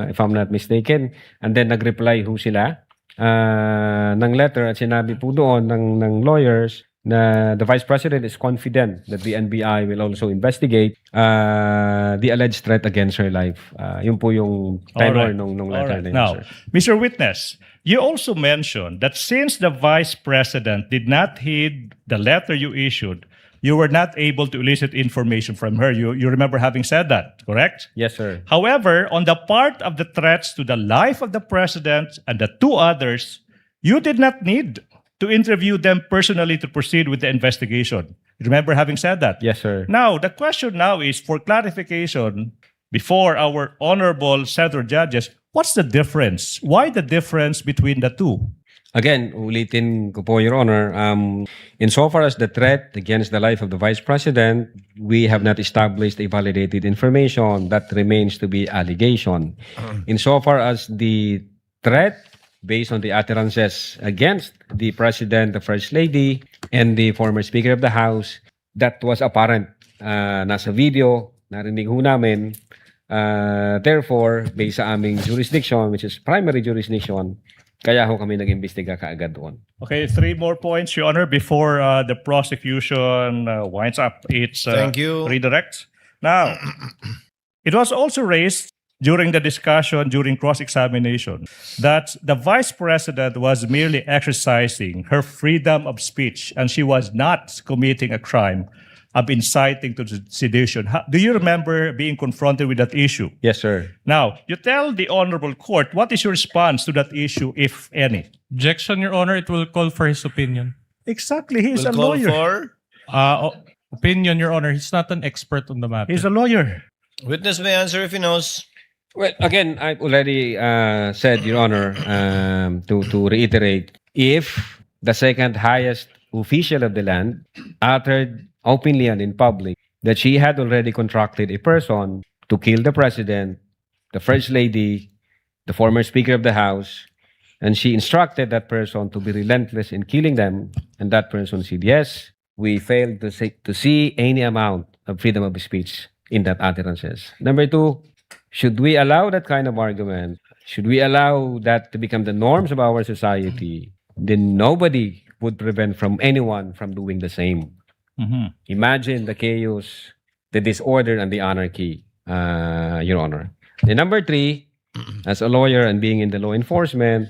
if I'm not mistaken. And then nag-reply ho sila ng letter at sinabi po doon ng lawyers na the Vice President is confident that the NBI will also investigate the alleged threat against her life. Yun po yung tenor Alright. nung letter Alright. na yun, Now, sir. Mr. Witness, you also mentioned that since the Vice President did not heed the letter you issued, you were not able to elicit information from her. You remember having said that, correct? Yes, sir. However, on the part of the threats to the life of the President and the two others, you did not need to interview them personally to proceed with the investigation. You remember having said that? Yes, sir. Now, the question now is for clarification before our honorable Senator judges, what's the difference? Why the difference between the two? Again, ulitin ko po, Your Honor, insofar as the threat against the life of the Vice President, we have not established a validated information. That remains to be allegation. Insofar as the threat based on the utterances against the President, the First Lady, and the former Speaker of the House, that was apparent. Nasa video, narinig ho namin. Therefore, based sa aming jurisdiction, which is primary jurisdiction, kaya ho kami nag-imbestiga kaagad doon. Okay, 3 more points, Your Honor, before the prosecution winds up its Thank you. redirect. Now, it was also raised during the discussion, during cross-examination, that the Vice President was merely exercising her freedom of speech and she was not committing a crime of inciting to sedition. Do you remember being confronted with that issue? Yes, sir. Now, you tell the Honorable Court, what is your response to that issue, if any? Objection, Your Honor, it will call for his opinion. Exactly, he's We'll a call lawyer. for... Opinion, Your Honor. He's not an expert on the matter. He's a lawyer. Witness may answer if he knows. Well, again, I've already said, Your Honor, to reiterate, if the second highest official of the land uttered openly and in public that she had already contracted a person to kill the President, the First Lady, the former Speaker of the House, and she instructed that person to be relentless in killing them, and that person said yes, we failed to see any amount of freedom of speech in that utterances. Number two, should we allow that kind of argument? Should we allow that to become the norms of our society? Then nobody would prevent from anyone from doing the same. Imagine the chaos, the disorder, and the anarchy, Your Honor. And number three, as a lawyer and being in the law enforcement,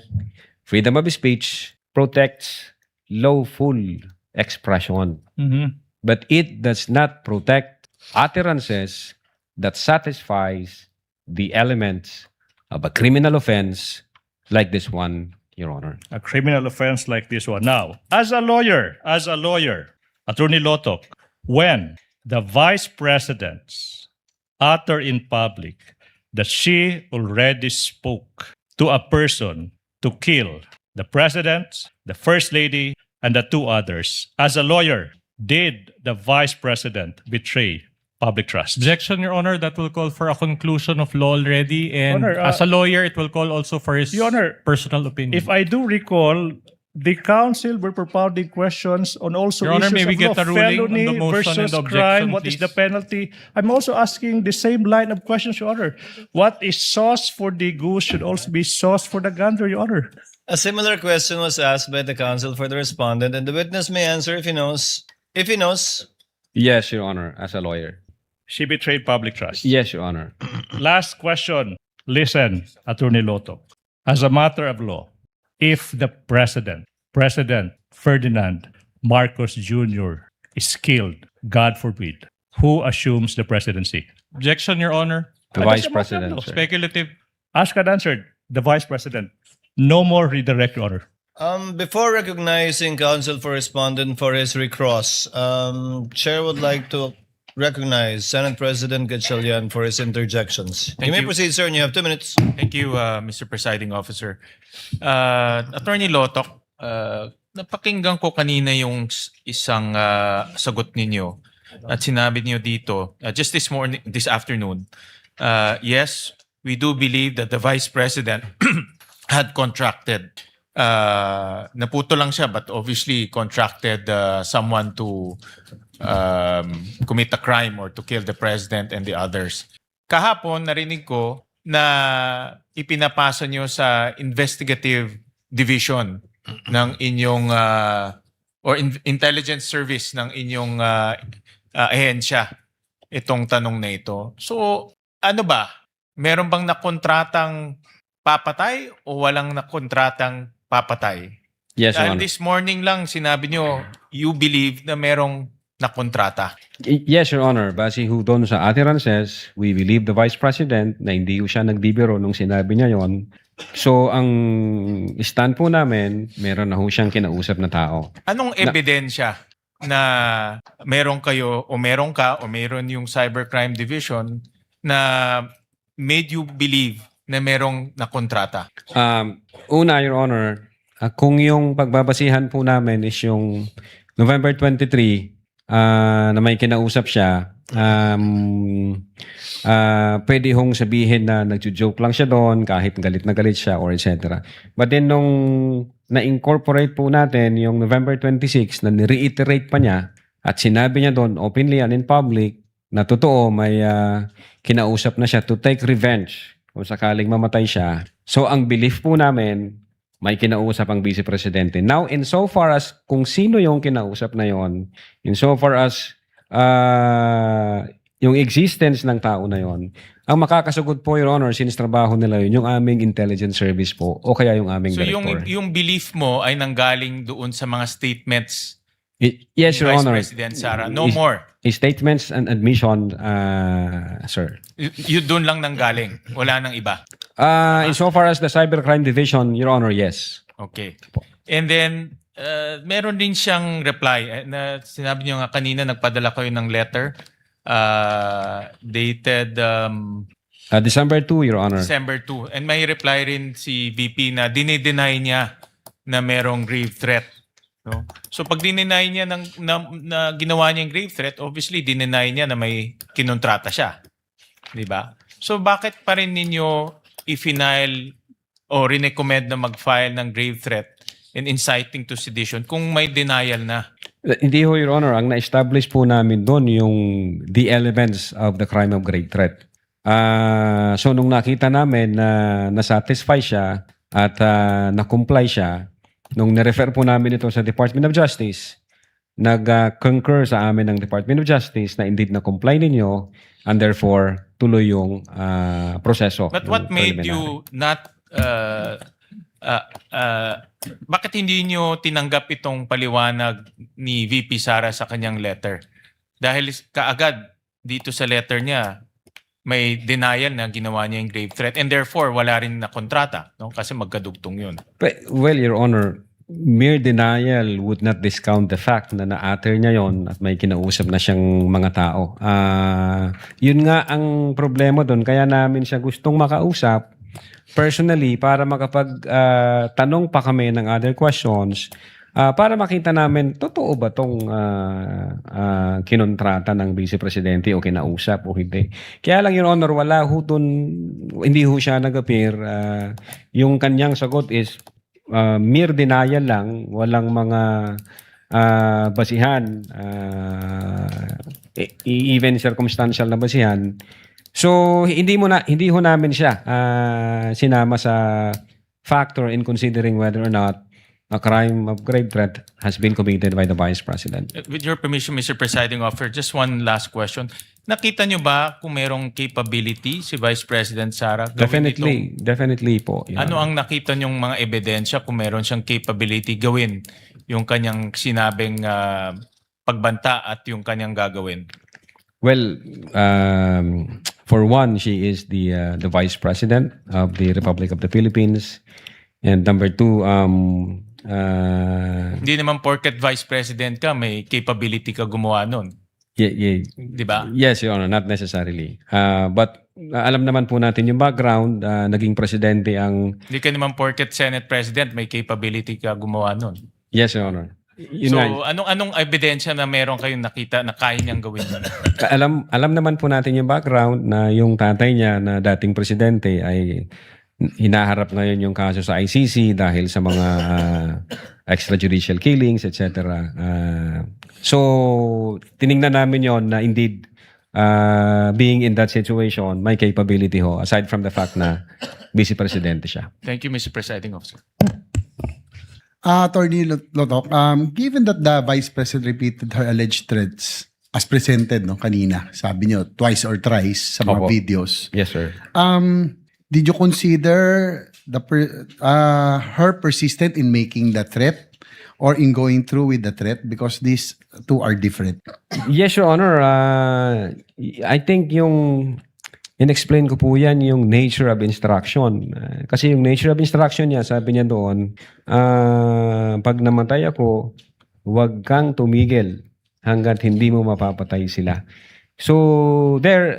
freedom of speech protects lawful expression. But it does not protect utterances that satisfies the elements of a criminal offense like this one, Your Honor. A criminal offense like this one. Now, as a lawyer, Attorney Lotok, when the Vice President utter in public that she already spoke to a person to kill the President, the First Lady, and the two others, as a lawyer, did the Vice President betray public trust? Objection, Your Honor. That will call for a conclusion of law already. And Honor, as a lawyer, it will call also for his Your Honor, personal opinion. If I do recall, the counsel were propounding questions on also Your Honor, issues may we of get law, a ruling on the felony motion versus and the objection, crime, what is please? the penalty? I'm also asking the same line of questions, Your Honor. What is sauce for the goose should also be sauce for the gander, Your Honor. A similar question was asked by the counsel for the respondent, and the witness may answer if he knows. If he knows, Yes, Your Honor, as a lawyer. She betrayed public trust. Yes, Your Honor. Last question. Listen, Attorney Loto. As a matter of law, if the President Ferdinand Marcos Jr. is killed, God forbid, who assumes the presidency? Objection, Your Honor. The Ah, Vice that's a matter of President, law. sir. Speculative. Asked and answered. The Vice President. No more redirect, Your Honor. before recognizing counsel for respondent for his recross, Chair would like to recognize Senate President Gatchalian for his interjections. You may you. proceed, sir, and you have 2 minutes. Thank you, Mr. Presiding Officer. Attorney Lotok, napakinggan ko kanina yung isang sagot ninyo at sinabi niyo dito, just this afternoon, yes, we do believe that the Vice President had contracted. Naputo lang siya, but obviously contracted someone to commit a crime or to kill the President and the others. Kahapon, narinig ko na ipinapasa niyo sa investigative division ng inyong intelligence service ng inyong ahensya itong tanong na ito. So, ano ba? Meron bang nakontratang papatay o walang nakontratang papatay? Yes, Your Dahil Honor. this morning lang sinabi nyo, you believe na merong nakontrata. Yes, Your Honor. Base ho doon sa utterances, we believe the Vice President na hindi ho siya nagbibiro nung sinabi niya yon. So, ang stand po namin, meron na ho siyang kinausap na tao. Anong ebidensya na meron kayo o meron ka o meron yung Cybercrime Division na made you believe na merong nakontrata? Una, Your Honor, kung yung pagbabasihan po namin is yung November 23 na may kinausap siya, pwede hong sabihin na nagjo-joke lang siya doon kahit galit na galit siya or etc. But then nung na-incorporate po natin yung November 26 na ni-reiterate pa niya at sinabi niya doon openly and in public na totoo may kinausap na siya to take revenge kung sakaling mamatay siya. So ang belief po namin, may kinausap ang Vice Presidente. Now, in so far as kung sino yung kinausap na yon, in so far as yung existence ng tao na yon, ang makakasagot po, Your Honor, since trabaho nila yun, yung aming intelligence service po o kaya yung aming So director. yung belief mo ay nanggaling doon sa mga statements Yes, ni Your Vice Honor. President Sara. No more. Statements and admission, sir. Yun doon lang nanggaling. Wala nang iba. In so far as the Cybercrime Division, Your Honor, yes. Okay. And then, meron din siyang reply. Na sinabi niyo nga kanina, nagpadala kayo ng letter dated December 2, Your Honor. December 2. And may reply rin si VP na dinideny niya na merong grave threat. No? So pag dineny niya na ginawa niya yung grave threat, obviously dineny niya na may kinontrata siya. Di ba? So bakit pa rin ninyo i-file o recommend na mag-file ng grave threat and inciting to sedition kung may denial na? Hindi ho, Your Honor. Ang na-establish po namin doon yung the elements of the crime of grave threat. So nung nakita namin na nasatisfy siya at na-comply siya, nung nirefer po namin ito sa Department of Justice, nag-concur sa amin ng Department of Justice na indeed na-comply ninyo and therefore tuloy yung proseso. But yung what made preliminary. you not bakit hindi nyo tinanggap itong paliwanag ni VP Sara sa kanyang letter? Dahil kaagad dito sa letter niya may denial na ginawa niya yung grave threat and therefore wala rin na kontrata, no? Kasi magkadugtong yun. Well, Your Honor, mere denial would not discount the fact na na-utter niya yon at may kinausap na siyang mga tao. Yun nga ang problema doon. Kaya namin siya gustong makausap personally para makapag-tanong pa kami ng other questions para makita namin, totoo ba itong kinontrata ng Vice Presidente o kinausap o hindi. Kaya lang, Your Honor, wala ho doon, hindi ho siya nag-appear. Yung kanyang sagot is mere denial lang, walang mga basihan, even circumstantial na basihan. So hindi ho namin siya sinama sa factor in considering whether or not a crime of grave threat has been committed by the Vice President. With your permission, Mr. Presiding Officer, just one last question. Nakita nyo ba kung merong capability si Vice President Sara? Definitely po. Your Ano Honor. ang nakita nyong mga ebidensya kung meron siyang capability gawin yung kanyang sinabing pagbanta at yung kanyang gagawin? Well, for one, she is the Vice President of the Republic of the Philippines. And number two, Hindi naman porket Vice President ka, may capability ka gumawa nun. Di ba? yes, Your Honor, not necessarily. But alam naman po natin yung background, naging presidente ang... Hindi ka naman porket Senate President, may capability ka gumawa nun. Yes, Your Honor. Yun So, nga. anong ebidensya na meron kayong nakita na kaya niyang gawin yun? Alam naman po natin yung background na yung tatay niya na dating presidente ay hinaharap ngayon yung kaso sa ICC dahil sa mga extrajudicial killings, etc. So, tiningnan namin yon na indeed being in that situation, may capability ho aside from the fact na vice presidente siya. Thank you, Mr. Presiding Officer. Attorney Lotok, given that the Vice President repeated her alleged threats as presented no kanina, sabi niyo twice or thrice sa mga Opo. videos. Yes, sir. Did you consider her persistent in making the threat or in going through with the threat because these two are different? Yes, Your Honor. I think in-explain ko po yan yung nature of instruction. Kasi yung nature of instruction niya, sabi niya doon, pag namatay ako, huwag kang tumigil hanggat hindi mo mapapatay sila. So there,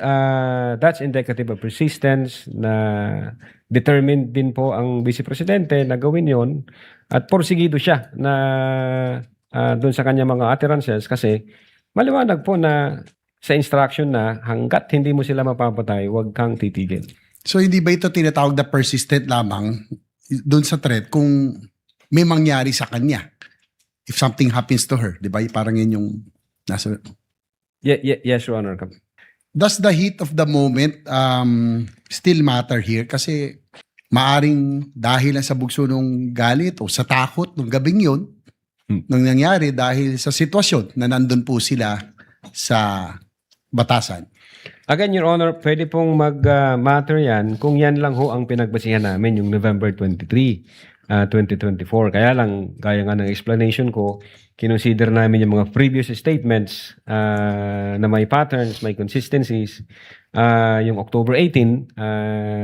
that's indicative of persistence na determined din po ang Vice Presidente na gawin yon at porsigido siya na doon sa kanya mga utterances kasi maliwanag po na sa instruction na hanggat hindi mo sila mapapatay, huwag kang titigil. So hindi ba ito tinatawag na persistent lamang doon sa threat kung may mangyari sa kanya? If something happens to her, di ba? Parang yun yung nasa... Yes, Your Honor. Does the heat of the moment still matter here? Kasi maaring dahil lang sa bugso ng galit o sa takot ng gabing yun, nang nangyari dahil sa sitwasyon na nandun po sila sa batasan. Again, Your Honor, pwede pong mag-matter yan kung yan lang ho ang pinagbasihan namin, yung November 23, 2024. Kaya lang, gaya nga ng explanation ko, kinonsider namin yung mga previous statements na may patterns, may consistencies, yung October 18,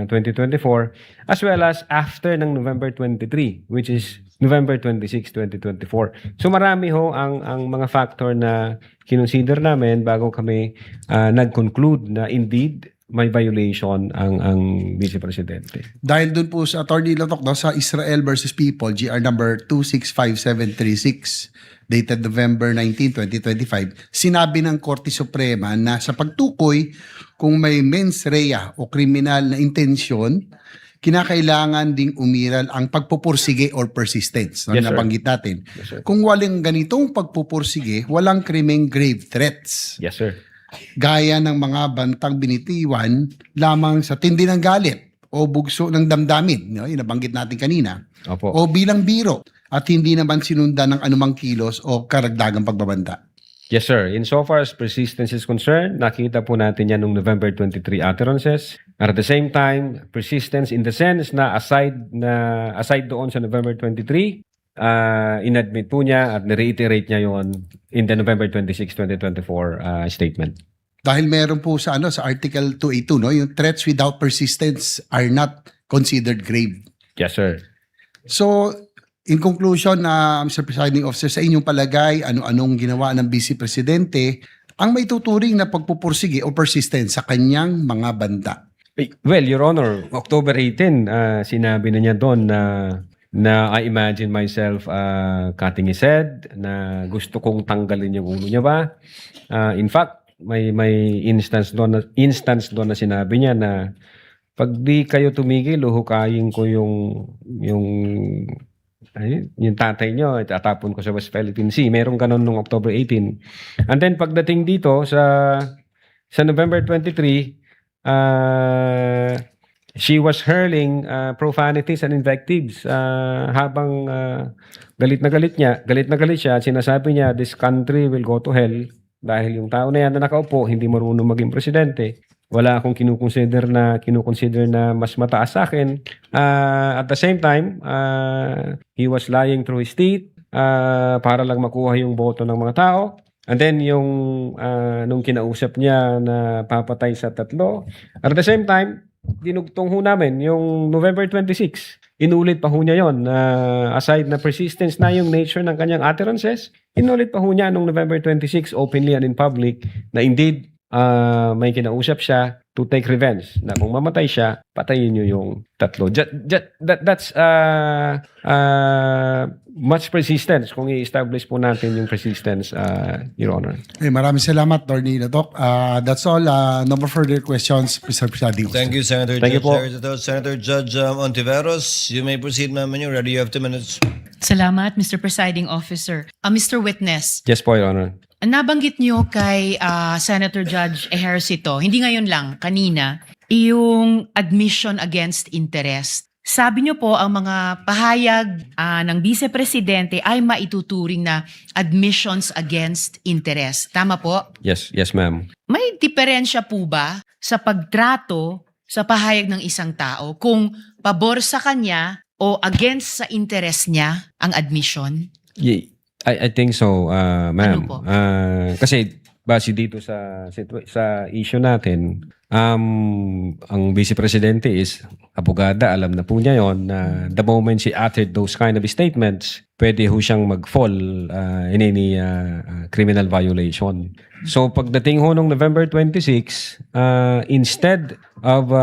2024, as well as after ng November 23, which is November 26, 2024. So marami ho ang mga factor na kinonsider namin bago kami nag-conclude na indeed may violation ang Vice Presidente. Dahil dun po sa Attorney Lotok, no, sa Israel versus People, GR number 265736, dated November 19, 2025, sinabi ng Korte Suprema na sa pagtukoy kung may mens rea o kriminal na intensyon, kinakailangan ding umiral ang pagpupursige or persistence. Yes, sir. Nabanggit natin. Yes, sir. Kung walang ganitong pagpupursige, walang krimeng grave threats. Yes, sir. Gaya ng mga bantang binitiwan lamang sa tindi ng galit o bugso ng damdamin, no? Yung nabanggit natin kanina, Opo. o bilang biro at hindi naman sinundan ng anumang kilos o karagdagang pagbabanta. Yes, sir. Insofar as persistence is concerned, nakita po natin yan noong November 23 utterances. At the same time, persistence in the sense na aside doon sa November 23, inadmit po niya at reiterate niya yon in the November 26, 2024 statement. Dahil meron po sa sa Article 282, no, yung threats without persistence are not considered grave. Yes, sir. So, in conclusion, Mr. Presiding Officer, sa inyong palagay, ano-anong ginawa ng Vice Presidente ang may tuturing na pagpupursige o persistence sa kanyang mga banta? Well, Your Honor, October 18, sinabi na niya doon na I imagine myself cutting his head, na gusto kong tanggalin yung ulo niya ba. In fact, may instance doon na sinabi niya na pag di kayo tumigil, huhukayin ko yung tatay niyo, itatapon ko sa West Philippine Sea. Merong ganun nung October 18. And then pagdating dito sa November 23, she was hurling profanities and invectives habang galit na galit siya. Sinasabi niya, this country will go to hell dahil yung tao na yan na nakaupo hindi marunong maging presidente. Wala akong kinukonsider na mas mataas sa akin. At the same time, he was lying through his teeth para lang makuha yung boto ng mga tao. And then nung kinausap niya na papatay sa 3. At the same time, dinugtong ho namin yung November 26. Inulit pa ho niya yon. Aside na persistence na yung nature ng kanyang utterances, inulit pa ho niya nung November 26 openly and in public na indeed may kinausap siya to take revenge na kung mamatay siya, patayin niyo yung tatlo. That's much persistence kung i-establish po natin yung persistence, Your Honor. Maraming salamat, Attorney Latok. That's all. No more further questions, Mr. Presiding Officer. Thank you, Senator Thank you Judge po. Senator Judge Ontiveros, you may proceed, ma'am, when you're ready. You have 2 minutes. Salamat, Mr. Presiding Officer. Mr. Witness, Yes po, Your Honor. nabanggit niyo kay Senator Judge Ejercito, hindi ngayon lang, kanina, yung admission against interest. Sabi niyo po ang mga pahayag ng Vice Presidente ay maituturing na admissions against interest. Tama po? Yes, ma'am. May diferensya po ba sa pagtrato sa pahayag ng isang tao kung pabor sa kanya o against sa interest niya ang admission? I think so, ma'am. Ano po? Kasi base dito sa issue natin, ang Vice Presidente is abogada, alam na po niya yon na the moment she uttered those kind of statements, pwede ho siyang mag-fall in any criminal violation. So pagdating ho nung November 26, instead of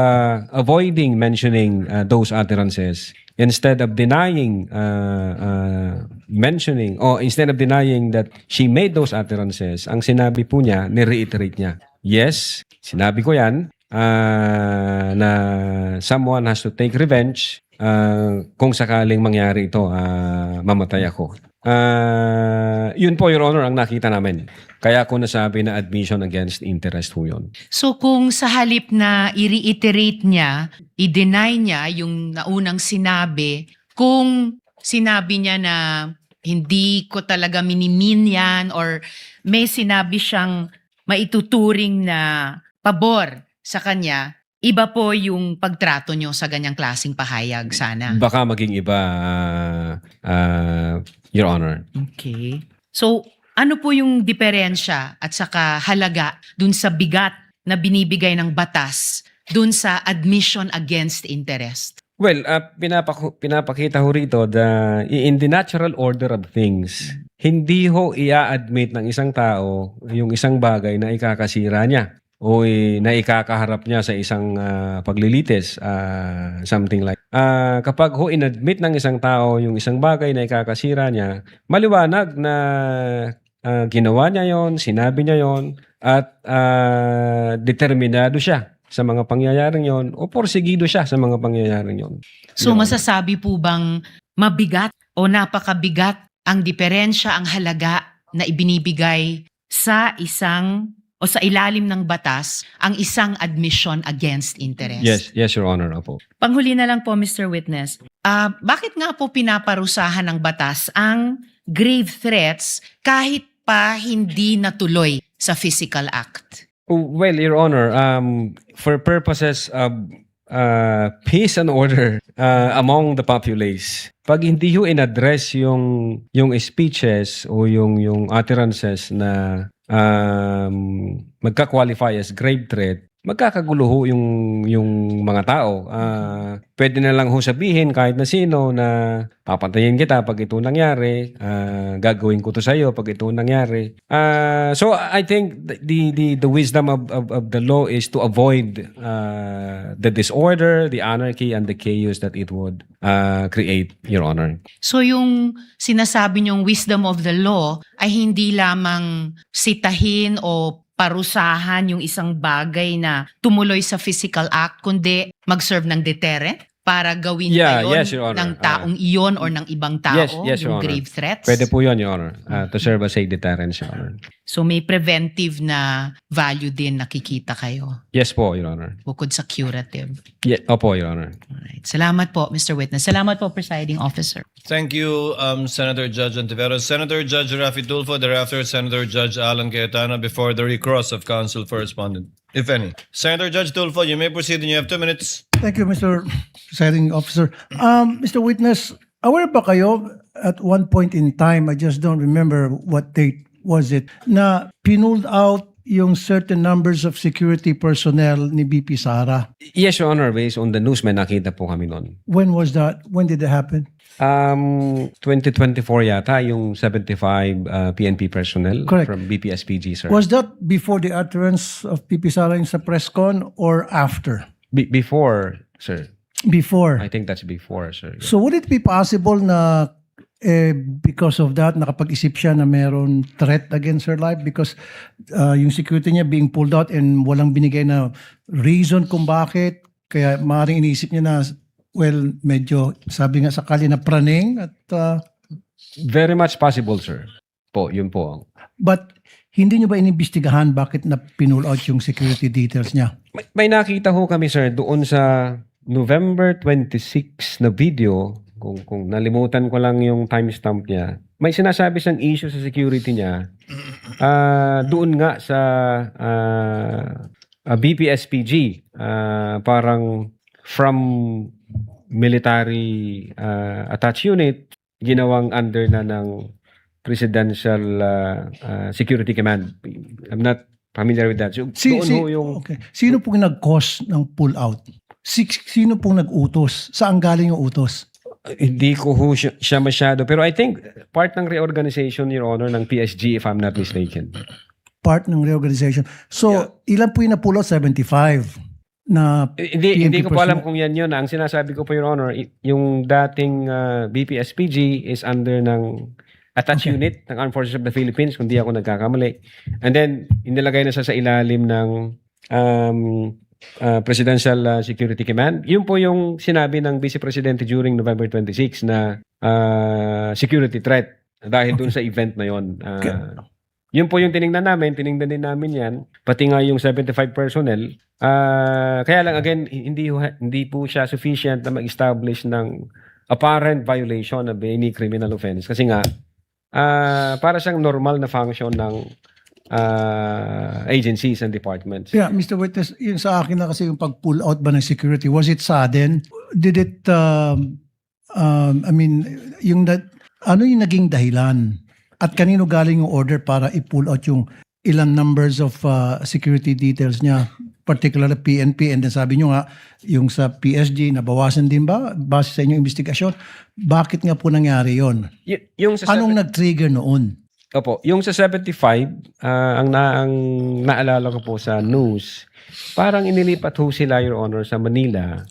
avoiding mentioning those utterances, instead of denying mentioning or instead of denying that she made those utterances, ang sinabi po niya, ni-reiterate niya, yes, sinabi ko yan, na someone has to take revenge kung sakaling mangyari ito, mamatay ako. Yun po, Your Honor, ang nakita namin. Kaya ko nasabi na admission against interest ho yun. So kung sa halip na i-reiterate niya, i-deny niya yung naunang sinabi, kung sinabi niya na hindi ko talaga minimin yan or may sinabi siyang maituturing na pabor sa kanya, iba po yung pagtrato niyo sa ganyang klaseng pahayag sana. Baka maging iba, Your Honor. Okay. So, ano po yung diferensya at saka halaga dun sa bigat na binibigay ng batas dun sa admission against interest? Well, pinapakita ho rito in the natural order of things, hindi ho i-admit ng isang tao yung isang bagay na ikakasira niya o na ikakaharap niya sa isang paglilitis, something like. Kapag ho inadmit ng isang tao yung isang bagay na ikakasira niya, maliwanag na ginawa niya yon, sinabi niya yon, at determinado siya sa mga pangyayaring yon o porsigido siya sa mga pangyayaring yon. So, masasabi po bang mabigat o napakabigat ang diferensya, ang halaga na ibinibigay sa isang o sa ilalim ng batas ang isang admission against interest? Yes, Your Honor. Opo. Panghuli na lang po, Mr. Witness. Bakit nga po pinaparusahan ng batas ang grave threats kahit pa hindi natuloy sa physical act? Well, Your Honor, for purposes of peace and order among the populace, pag hindi ho in-address yung speeches o yung utterances na magka-qualify as grave threat, magkakagulo ho yung mga tao. Pwede na lang ho sabihin kahit na sino na papatayin kita pag ito nangyari, gagawin ko to sa iyo pag ito nangyari. So I think the wisdom of the law is to avoid the disorder, the anarchy, and the chaos that it would create, Your Honor. So yung sinasabi niyong wisdom of the law ay hindi lamang sitahin o parusahan yung isang bagay na tumuloy sa physical act, kundi mag-serve ng deterrent para gawin Yes, Your Honor. ng taong iyon or ng ibang tao, Yes, Your yung Honor. grave threats. Pwede po yun, Your Honor, to serve as a deterrent, Your Honor. So may preventive na value din nakikita kayo Yes po, Your Honor. bukod sa curative. Opo, Your Honor. Alright. Salamat po, Mr. Witness. Salamat po, Presiding Officer. Thank you, Senator Judge Ontiveros. Senator Judge Rafi Tulfo, thereafter Senator Judge Alan Cayetano before the recross of counsel for respondent, if any. Senator Judge Tulfo, you may proceed and you have 2 minutes. Thank you, Mr. Presiding Officer. Mr. Witness, aware ba kayo at one point in time, I just don't remember what date was it, na pinulled out yung certain numbers of security personnel ni BP Sara. Yes, Your Honor, based on the news, may nakita po kami noon. When was that? When did that happen? 2024 yata, yung 75 PNP personnel Correct. from BPSPG, sir. Was that before the utterance of BP Sara in sa press con or after? Before, sir. Before. I think that's before, sir. So would it be possible na because of that, nakapag-isip siya na meron threat against her life because yung security niya being pulled out and walang binigay na reason kung bakit, kaya maaaring iniisip niya na, well, medyo sabi nga sakali na praning at Very much possible, sir. Yun po. but hindi niyo ba inimbestigahan bakit na pinull out yung security details niya? May nakita ho kami, sir, doon sa November 26 na video, kung nalimutan ko lang yung timestamp niya, may sinasabi siyang issue sa security niya doon nga sa BPSPG, parang from military attached unit, ginawang under na ng Presidential Security Command. I'm not familiar with that. So, doon ho yung... Okay. Sino pong nag-cause ng pull out? Sino pong nag-utos? Saan galing yung utos? Hindi ko ho siya masyado. Pero I think part ng reorganization, Your Honor, ng PSG, if I'm not mistaken. Part ng reorganization. So, ilan po yung na-pull out? 75 na Hindi ko po alam personnel? kung yan yun. Ang sinasabi ko po, Your Honor, yung dating BPSPG is under ng attached unit ng Armed Forces of the Philippines, kung di ako nagkakamali. And then, inilagay na siya sa ilalim ng Presidential Security Command. Yun po yung sinabi ng Vice Presidente during November 26 na security threat dahil dun sa event na yun. Yun po yung tiningnan din namin yan, pati nga yung 75 personnel. Kaya lang again, hindi po siya sufficient na mag-establish ng apparent violation of any criminal offense. Kasi nga, para siyang normal na function ng agencies and departments. Yeah, Mr. Witness, yung sa akin na kasi yung pag-pull out ba ng security, was it sudden? Did it, I mean, ano yung naging dahilan? At kanino galing yung order para i-pull out yung ilang numbers of security details niya, particularly PNP, and then sabi nyo nga, yung sa PSG, nabawasan din ba? Base sa inyong investigasyon, bakit nga po nangyari yon? Yung sa Anong nag-trigger noon? Opo, yung sa 75, ang naalala ko po sa news, parang inilipat ho sila, Your Honor, sa Manila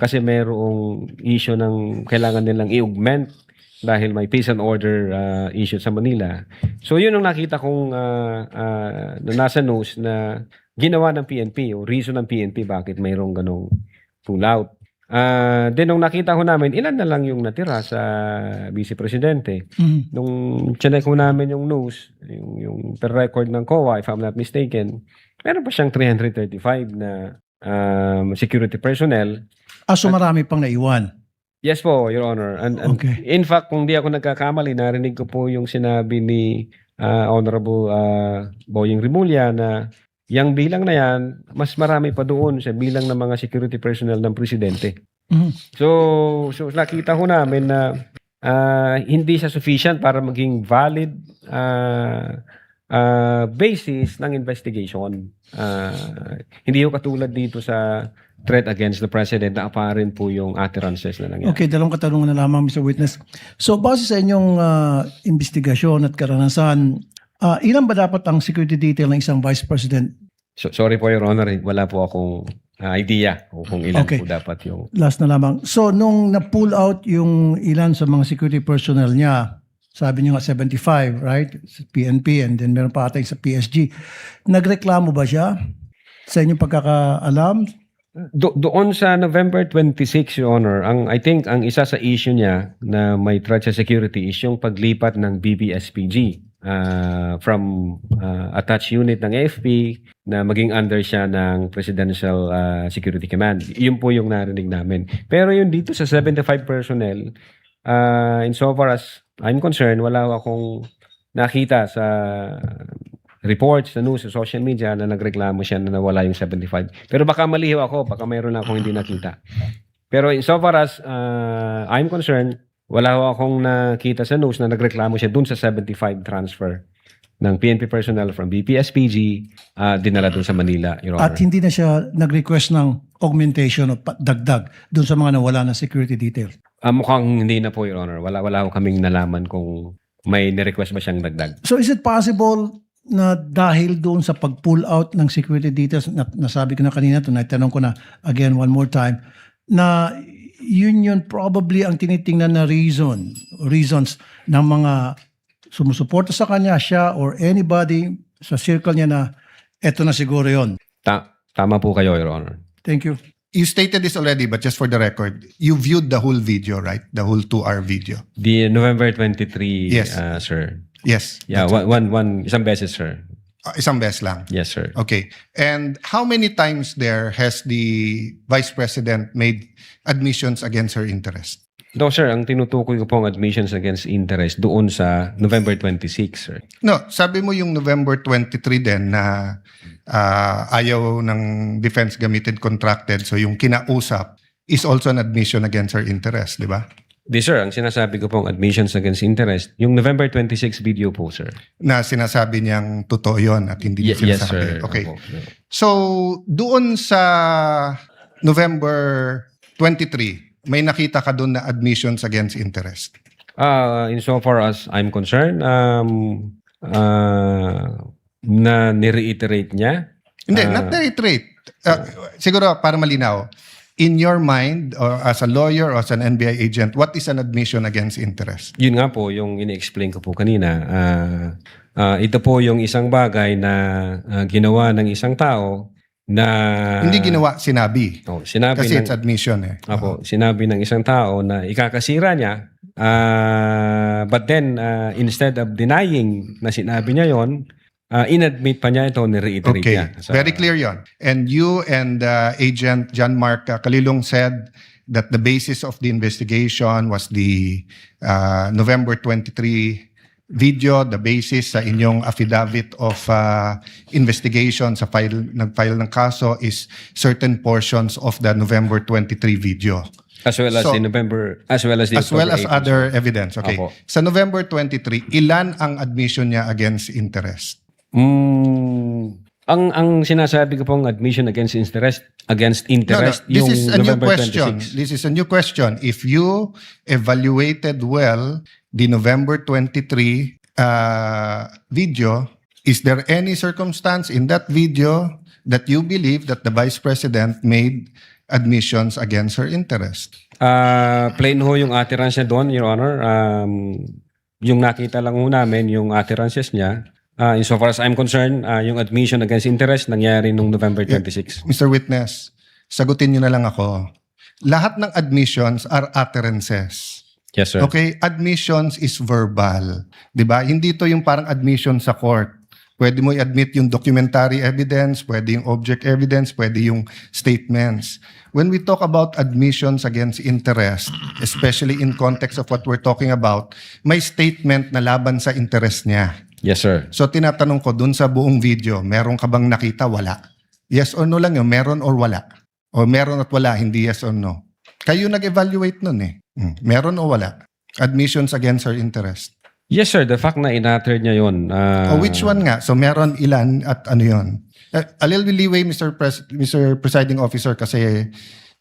kasi mayroong issue ng kailangan nilang i-augment dahil may peace and order issue sa Manila. So yun ang nakita kong na nasa news na ginawa ng PNP o reason ng PNP bakit mayroong ganong pull-out. Then nung nakita ko namin, ilan na lang yung natira sa Vice Presidente. Nung chinek ko namin yung news, yung per record ng COA, if I'm not mistaken, meron pa siyang 335 na security personnel. So marami pang naiwan. Yes po, Your Honor. And Okay. in fact, kung di ako nagkakamali, narinig ko po yung sinabi ni Honorable Boying Rimulya na yung bilang na yan, mas marami pa doon sa bilang ng mga security personnel ng Presidente. So nakita ko namin na hindi siya sufficient para maging valid basis ng investigation. Hindi ko katulad dito sa threat against the President na apparent po yung utterances na nangyari. Okay, dalawang katanungan na lamang, Mr. Witness. So, base sa inyong investigasyon at karanasan, ilan ba dapat ang security detail ng isang Vice President? So, sorry po, Your Honor, wala po akong idea kung ilan Okay. po dapat yung... Last na lamang. So, nung na-pull out yung ilan sa mga security personnel niya, sabi niyo nga 75, right? Sa PNP and then meron pa ata yung sa PSG. Nagreklamo ba siya sa inyong pagkakaalam? Doon sa November 26, Your Honor, I think ang isa sa issue niya na may threat sa security is yung paglipat ng BPSPG from attached unit ng AFP na maging under siya ng Presidential Security Command. Yun po yung narinig namin. Pero yun dito sa 75 personnel, insofar as I'm concerned, wala akong nakita sa reports, sa news, sa social media na nagreklamo siya na nawala yung 75. Pero baka maliho ako, baka mayroon akong hindi nakita. Pero insofar as I'm concerned, wala akong nakita sa news na nagreklamo siya dun sa 75 transfer ng PNP personnel from BPSPG, dinala doon sa Manila, Your Honor. At hindi na siya nag-request ng augmentation o dagdag doon sa mga nawala na security detail. Mukhang hindi na po, Your Honor. Wala ko kaming nalaman kung may ni-request ba siyang dagdag. So is it possible na dahil doon sa pag-pull out ng security details, nasabi ko na kanina, natanong ko na again one more time, na yun probably ang tinitingnan na reasons ng mga sumusuporta sa kanya, siya or anybody sa circle niya na eto na siguro yon. Tama po kayo, Your Honor. Thank you. You stated this already, but just for the record, you viewed the whole video, right? The whole 2-hour video. The November 23, Yes. Sir. Yes. Yeah, isang beses, sir. Isang beses lang. Yes, sir. Okay. And how many times there has the Vice President made admissions against her interest? No, sir. Ang tinutukoy ko pong admissions against interest doon sa November 26, sir. No, sabi mo yung November 23 din na ayaw ng defense gamitin contracted. So yung kinausap is also an admission against her interest, di ba? Di, sir. Ang sinasabi ko pong admissions against interest, yung November 26 video po, sir. Na sinasabi niyang totoo yun at hindi niya Yes, sinasabi. sir. Okay. Opo. So, doon sa November 23, may nakita ka doon na admissions against interest. Insofar as I'm concerned, na ni-reiterate niya. Hindi, not reiterate. Siguro para malinaw, in your mind or as a lawyer or as an NBI agent, what is an admission against interest? Yun nga po, yung ini-explain ko po kanina. Ito po yung isang bagay na ginawa ng isang tao na... Hindi ginawa, sinabi. Sinabi Kasi ng, it's admission eh. Apo, sinabi ng isang tao na ikakasira niya, but then instead of denying na sinabi niya yon, inadmit pa niya ito, ni-reiterate Okay, niya. very clear yon. And you and Agent John Mark Kalilong said that the basis of the investigation was the November 23 video, the basis sa inyong affidavit of investigation sa nag-file ng kaso is certain portions of the November 23 video. As well as So, the November, as well as the As well October as 8 other evidence. Okay. Apo. Sa November 23, ilan ang admission niya against interest? Ang sinasabi ko pong admission against interest, This yung is a new November question. 26. This is a new question. If you evaluated well the November 23 video, is there any circumstance in that video that you believe that the Vice President made admissions against her interest? Plain ho yung utterances niya doon, Your Honor. Yung nakita lang ho namin, yung utterances niya. Insofar as I'm concerned, yung admission against interest nangyari nung November 26. Mr. Witness, sagutin niyo na lang ako. Lahat ng admissions are utterances. Yes, sir. Okay, admissions is verbal. 'Di ba? Hindi to yung parang admission sa court. Pwede mo i-admit yung documentary evidence, pwede yung object evidence, pwede yung statements. When we talk about admissions against interest, especially in context of what we're talking about, may statement na laban sa interest niya. Yes, sir. So tinatanong ko dun sa buong video, meron ka bang nakita? Wala. Yes or no lang yun, meron or wala. O meron at wala, hindi yes or no. Kayo nag-evaluate nun eh. Meron o wala? Admissions against her interest. Yes, sir. The fact na in-utter niya yun. O which one nga? So meron ilan at ano yun? A little leeway, Mr. Presiding Officer, kasi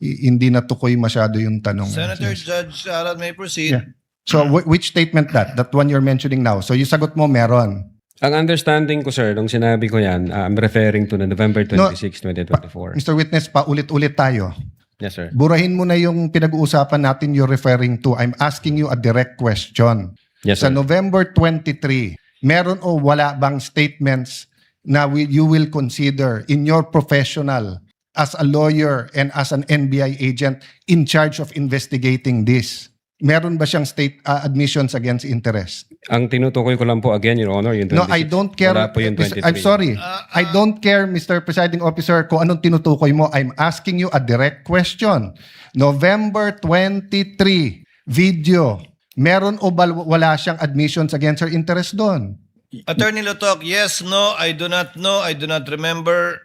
hindi natukoy masyado yung tanong. Senator Judge Arad may proceed. Yeah. So which statement that? That one you're mentioning now. So yung sagot mo meron. Ang understanding ko, sir, nung sinabi ko yan, I'm referring to the November 26, 2024. Mr. Witness, paulit-ulit tayo. Yes, sir. Burahin mo na yung pinag-uusapan natin you're referring to. I'm asking you a direct question. Yes, Sa sir. November 23, meron o wala bang statements na you will consider in your professional as a lawyer and as an NBI agent in charge of investigating this? Meron ba siyang state admissions against interest? Ang tinutukoy ko lang po again, Your Honor, yung 26. No, I don't care. Wala po yung 23. I'm sorry. I don't care, Mr. Presiding Officer, kung anong tinutukoy mo. I'm asking you a direct question. November 23 video. Meron o wala siyang admissions against her interest doon? Attorney Lotok, yes, no, I do not know, I do not remember.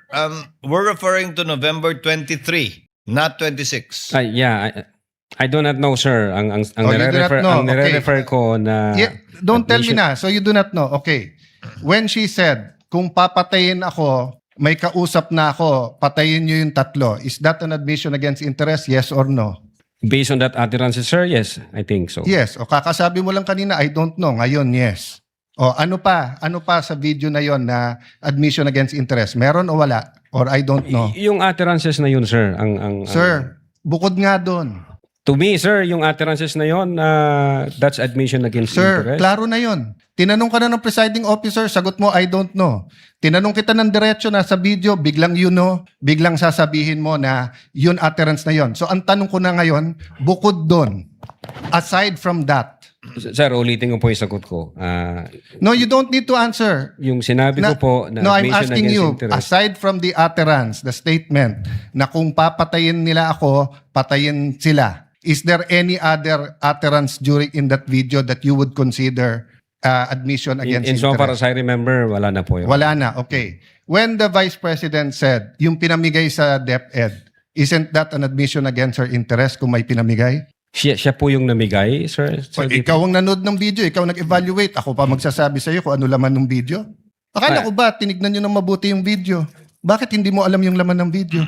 We're referring to November 23, not 26. I do not know, sir. Ang Oh, you do not know. nire-refer ko na Yeah, don't tell me admission- na. So you do not know. Okay. when she said, kung papatayin ako, may kausap na ako, patayin niyo yung tatlo. Is that an admission against interest? Yes or no? Based on that utterances, sir, yes, I think so. Yes. O kakasabi mo lang kanina, I don't know. Ngayon, yes. O ano pa? Ano pa sa video na yon na admission against interest? Meron o wala? Or I don't know? Yung utterances na yun, sir, Sir, bukod nga doon. to me, sir, yung utterances na yun, that's admission against Sir, interest. klaro na yon. Tinanong ka na ng presiding officer, sagot mo, I don't know. Tinanong kita ng diretso na sa video, biglang you know, biglang sasabihin mo na yun utterance na yon. So ang tanong ko na ngayon, bukod doon, aside from that, Sir, ulitin ko po yung sagot ko. no, you don't need to answer. Yung sinabi ko po na No, I'm admission asking against you, interest. aside from the utterance, the statement, na kung papatayin nila ako, patayin sila, is there any other utterance during in that video that you would consider admission against In so far interest? as I remember, wala na po yun. Wala na, okay. When the Vice President said, yung pinamigay sa DepEd, isn't that an admission against her interest kung may pinamigay? Siya po yung namigay, sir? O, ikaw ang nanood ng video, ikaw nag-evaluate, ako pa magsasabi sa iyo kung ano laman ng video. Akala ko ba, tinignan nyo ng mabuti yung video? Bakit hindi mo alam yung laman ng video?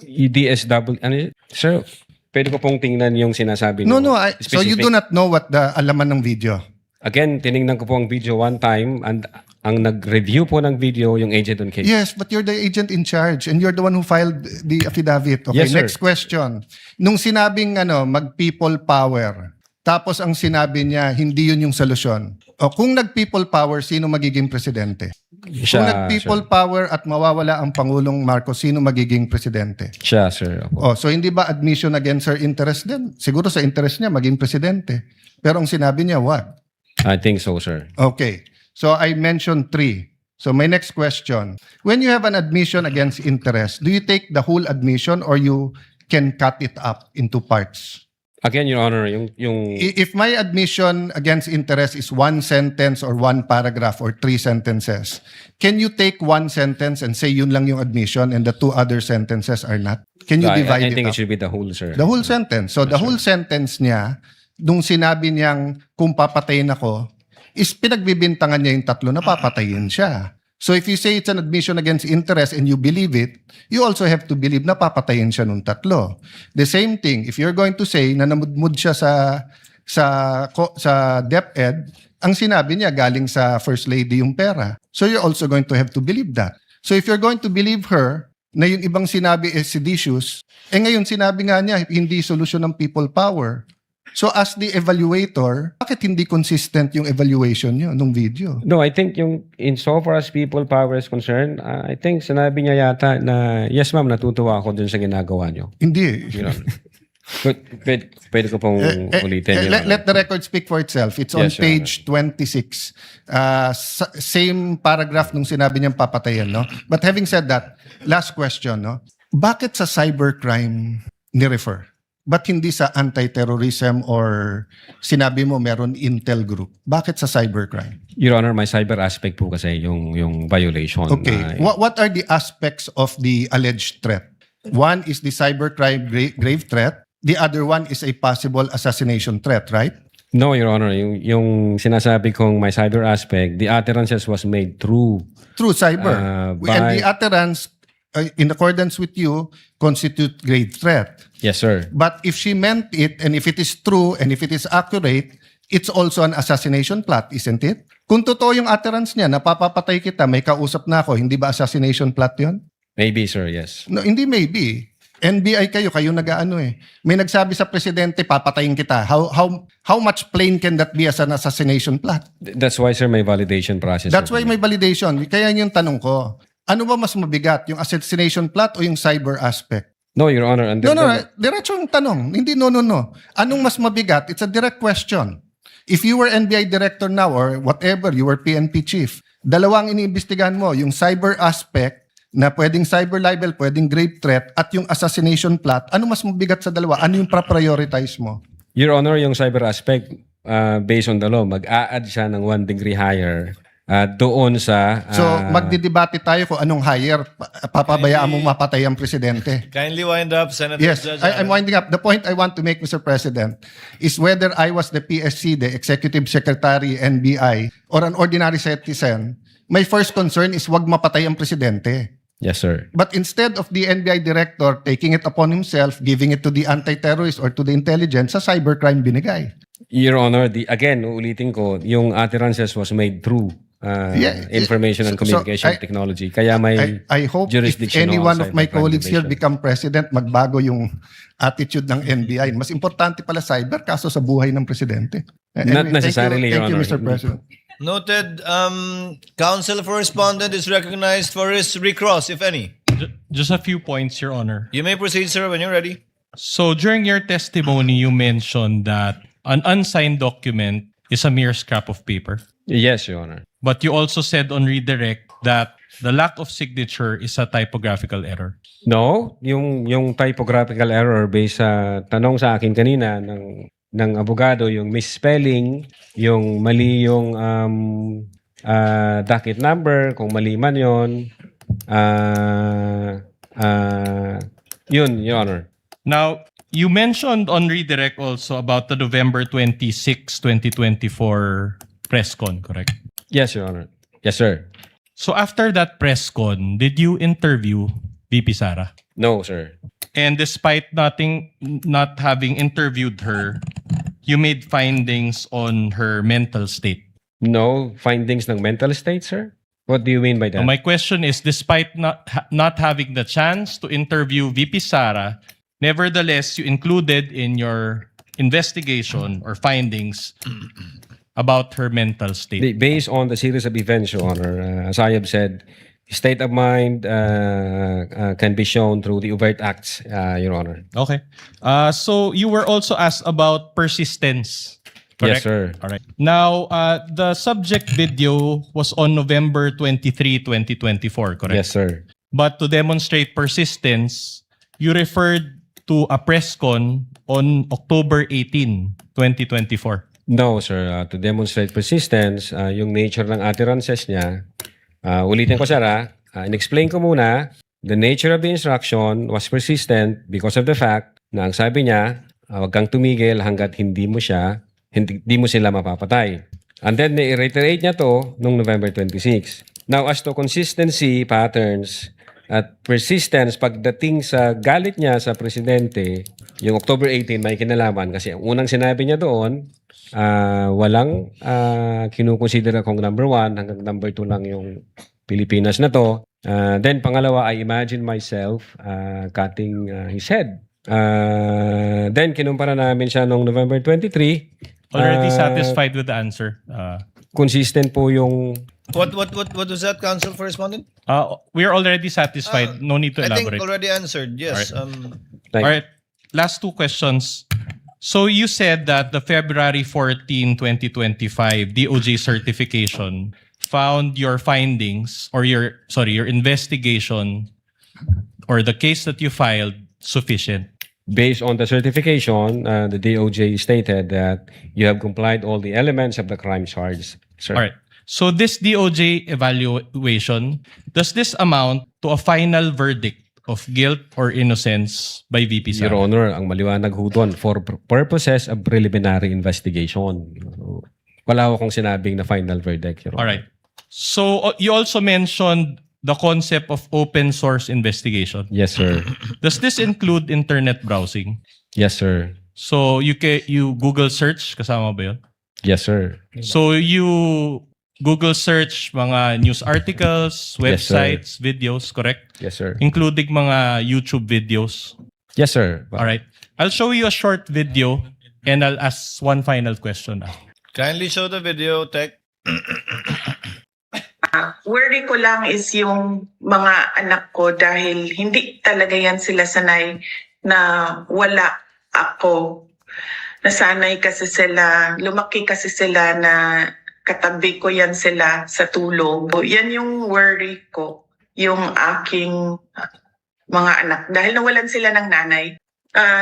DSW, ano, sir, pwede ko pong tingnan yung sinasabi No, niyo. so you do not know what the laman ng video? Again, tinignan ko po ang video one time and ang nag-review po ng video yung agent on case. Yes, but you're the agent in charge and you're the one who filed the affidavit. Okay, Yes, sir. next question. Nung sinabing mag-people power, tapos ang sinabi niya, hindi yun yung solusyon. O kung nag-people power, sino magiging presidente? Kung nag-people power at mawawala ang Pangulong Marcos, sino magiging presidente? Siya, sir. O, so hindi ba admission against her interest din? Siguro sa interest niya, maging presidente. Pero ang sinabi niya, what? I think so, sir. Okay. So I mentioned 3. So my next question, when you have an admission against interest, do you take the whole admission or you can cut it up into parts? Again, Your Honor, yung If my admission against interest is 1 sentence or 1 paragraph or 3 sentences, can you take 1 sentence and say yun lang yung admission and the 2 other sentences are not? Can you divide I it think up? it should be the whole, sir. The whole sentence. So the whole sentence niya, nung sinabi niyang kung papatayin ako, is pinagbibintangan niya yung tatlo na papatayin siya. So if you say it's an admission against interest and you believe it, you also have to believe na papatayin siya nung tatlo. The same thing, if you're going to say na namudmud siya sa DepEd, ang sinabi niya galing sa First Lady yung pera. So you're also going to have to believe that. So if you're going to believe her na yung ibang sinabi is seditious, ngayon sinabi nga niya hindi solusyon ng people power. So as the evaluator, bakit hindi consistent yung evaluation niyo nung video? No, I think yung in so far as people power is concerned, I think sinabi niya yata na, yes ma'am, natutuwa ako dun sa ginagawa niyo. Hindi. Your Honor. Pwede ko pong ulitin. Your Honor. Let the record speak for itself. It's on Yes, Your page 26. Same paragraph nung sinabi niyang papatayan, no? But having said that, last question, no? Bakit sa cybercrime ni-refer? Ba't hindi sa anti-terrorism or sinabi mo meron intel group? Bakit sa cybercrime? Your Honor, my cyber aspect po kasi yung violation. Okay. What are the aspects of the alleged threat? One is the cybercrime grave threat. The other one is a possible assassination threat, right? No, Your Honor, yung sinasabi kong my cyber aspect, the utterances was made through Through cyber. by- And the utterance, in accordance with you, constitute grave threat. Yes, sir. But if she meant it, and if it is true, and if it is accurate, it's also an assassination plot, isn't it? Kung totoo yung utterance niya, napapapatay kita, may kausap na ako, hindi ba assassination plot yon? Maybe, sir, yes. No, hindi maybe. NBI kayo nag-aano eh. May nagsabi sa presidente, papatayin kita. How much plain can that be as an assassination plot? That's why, sir, may validation process. That's sir. why may validation. Kaya yung tanong ko, ano ba mas mabigat, yung assassination plot o yung cyber aspect? No, Your Honor. No, diretso yung tanong. Hindi no. Anong mas mabigat? It's a direct question. If you were NBI director now or whatever, you were PNP chief, dalawang iniimbestigahan mo, yung cyber aspect na pwedeng cyber libel, pwedeng grave threat, at yung assassination plot, ano mas mabigat sa dalawa? Ano yung prioritize mo? Your Honor, yung cyber aspect, based on the law, mag-a-add siya ng 1 degree higher doon sa... So magdidebate tayo kung anong higher. Papabayaan mong mapatay ang presidente. Kindly wind up, Senator Yes, Judge I'm Allen. winding up. The point I want to make, Mr. President, is whether I was the PSC, the Executive Secretary, NBI, or an ordinary citizen, my first concern is wag mapatay ang presidente. Yes, sir. But instead of the NBI director taking it upon himself, giving it to the anti-terrorist or to the intelligence, sa cybercrime binigay. Your Honor, again, uulitin ko, yung utterances was made through Yeah, information and so communication I- technology. Kaya may I hope if jurisdiction any on one of my cybercrime colleagues here division. become president, magbago yung attitude ng NBI. Mas importante pala cyber kaso sa buhay ng presidente. Not necessarily, Thank you, Your Mr. Honor. President. Noted. Counsel for respondent is recognized for his recross, if any. Just a few points, Your Honor. You may proceed, sir, when you're ready. So during your testimony, you mentioned that an unsigned document is a mere scrap of paper. Yes, Your Honor. But you also said on redirect that the lack of signature is a typographical error. No, yung typographical error based sa tanong sa akin kanina ng abogado, yung misspelling, yung mali yung docket number, kung mali man yun, yun, Your Honor. Now, you mentioned on redirect also about the November 26, 2024 press con, correct? Yes, Your Honor. Yes, sir. So after that press con, did you interview VP Sara? No, sir. And despite not having interviewed her, you made findings on her mental state. No findings ng mental state, sir? What do you mean by that? So my question is, despite not having the chance to interview VP Sara, nevertheless, you included in your investigation or findings about her mental state. Based on the series of events, Your Honor, as I have said, state of mind can be shown through the overt acts, Your Honor. Okay. So you were also asked about persistence. Yes, Correct? sir. All right. Now, the subject video was on November 23, 2024, correct? Yes, sir. But to demonstrate persistence, you referred to a press con on October 18, 2024. No, sir. To demonstrate persistence, yung nature ng utterances niya, ulitin ko, sir, in-explain ko muna, the nature of the instruction was persistent because of the fact na ang sabi niya, huwag kang tumigil hanggat hindi mo sila mapapatay. And then, i-reiterate niya to nung November 26. Now, as to consistency, patterns, at persistence, pagdating sa galit niya sa presidente, yung October 18 may kinalaman kasi ang unang sinabi niya doon, walang kinukonsidera kong number 1 hanggang number 2 lang yung Pilipinas na to. Then pangalawa, I imagine myself cutting his head. Then kinumpara namin siya noong November 23. Already satisfied with the answer. Consistent po yung... What was that, counsel for respondent? We are already satisfied. No need to I think elaborate. already answered. Yes. All right. Last two questions. So you said that the February 14, 2025 DOJ certification found your findings or your investigation or the case that you filed sufficient. Based on the certification, the DOJ stated that you have complied all the elements of the crime charge, sir. All right. So this DOJ evaluation, does this amount to a final verdict of guilt or innocence by VP Your Sara? Honor, ang maliwanag ho doon, for purposes of preliminary investigation. Wala akong sinabing na final verdict, Your Honor. All right. So you also mentioned the concept of open source investigation. Yes, sir. Does this include internet browsing? Yes, sir. So you Google search, kasama ba yun? Yes, sir. So you Google search mga news articles, Yes, sir. websites, videos, correct? Yes, sir. Including mga YouTube videos. Yes, sir. All right. I'll show you a short video and I'll ask one final question. Kindly show the video, Tech. Worry ko lang is yung mga anak ko dahil hindi talaga yan sila sanay na wala ako. Nasanay kasi sila, lumaki kasi sila na katabi ko yan sila sa tulog. Yan yung worry ko, yung aking mga anak. Dahil nawalan sila ng nanay,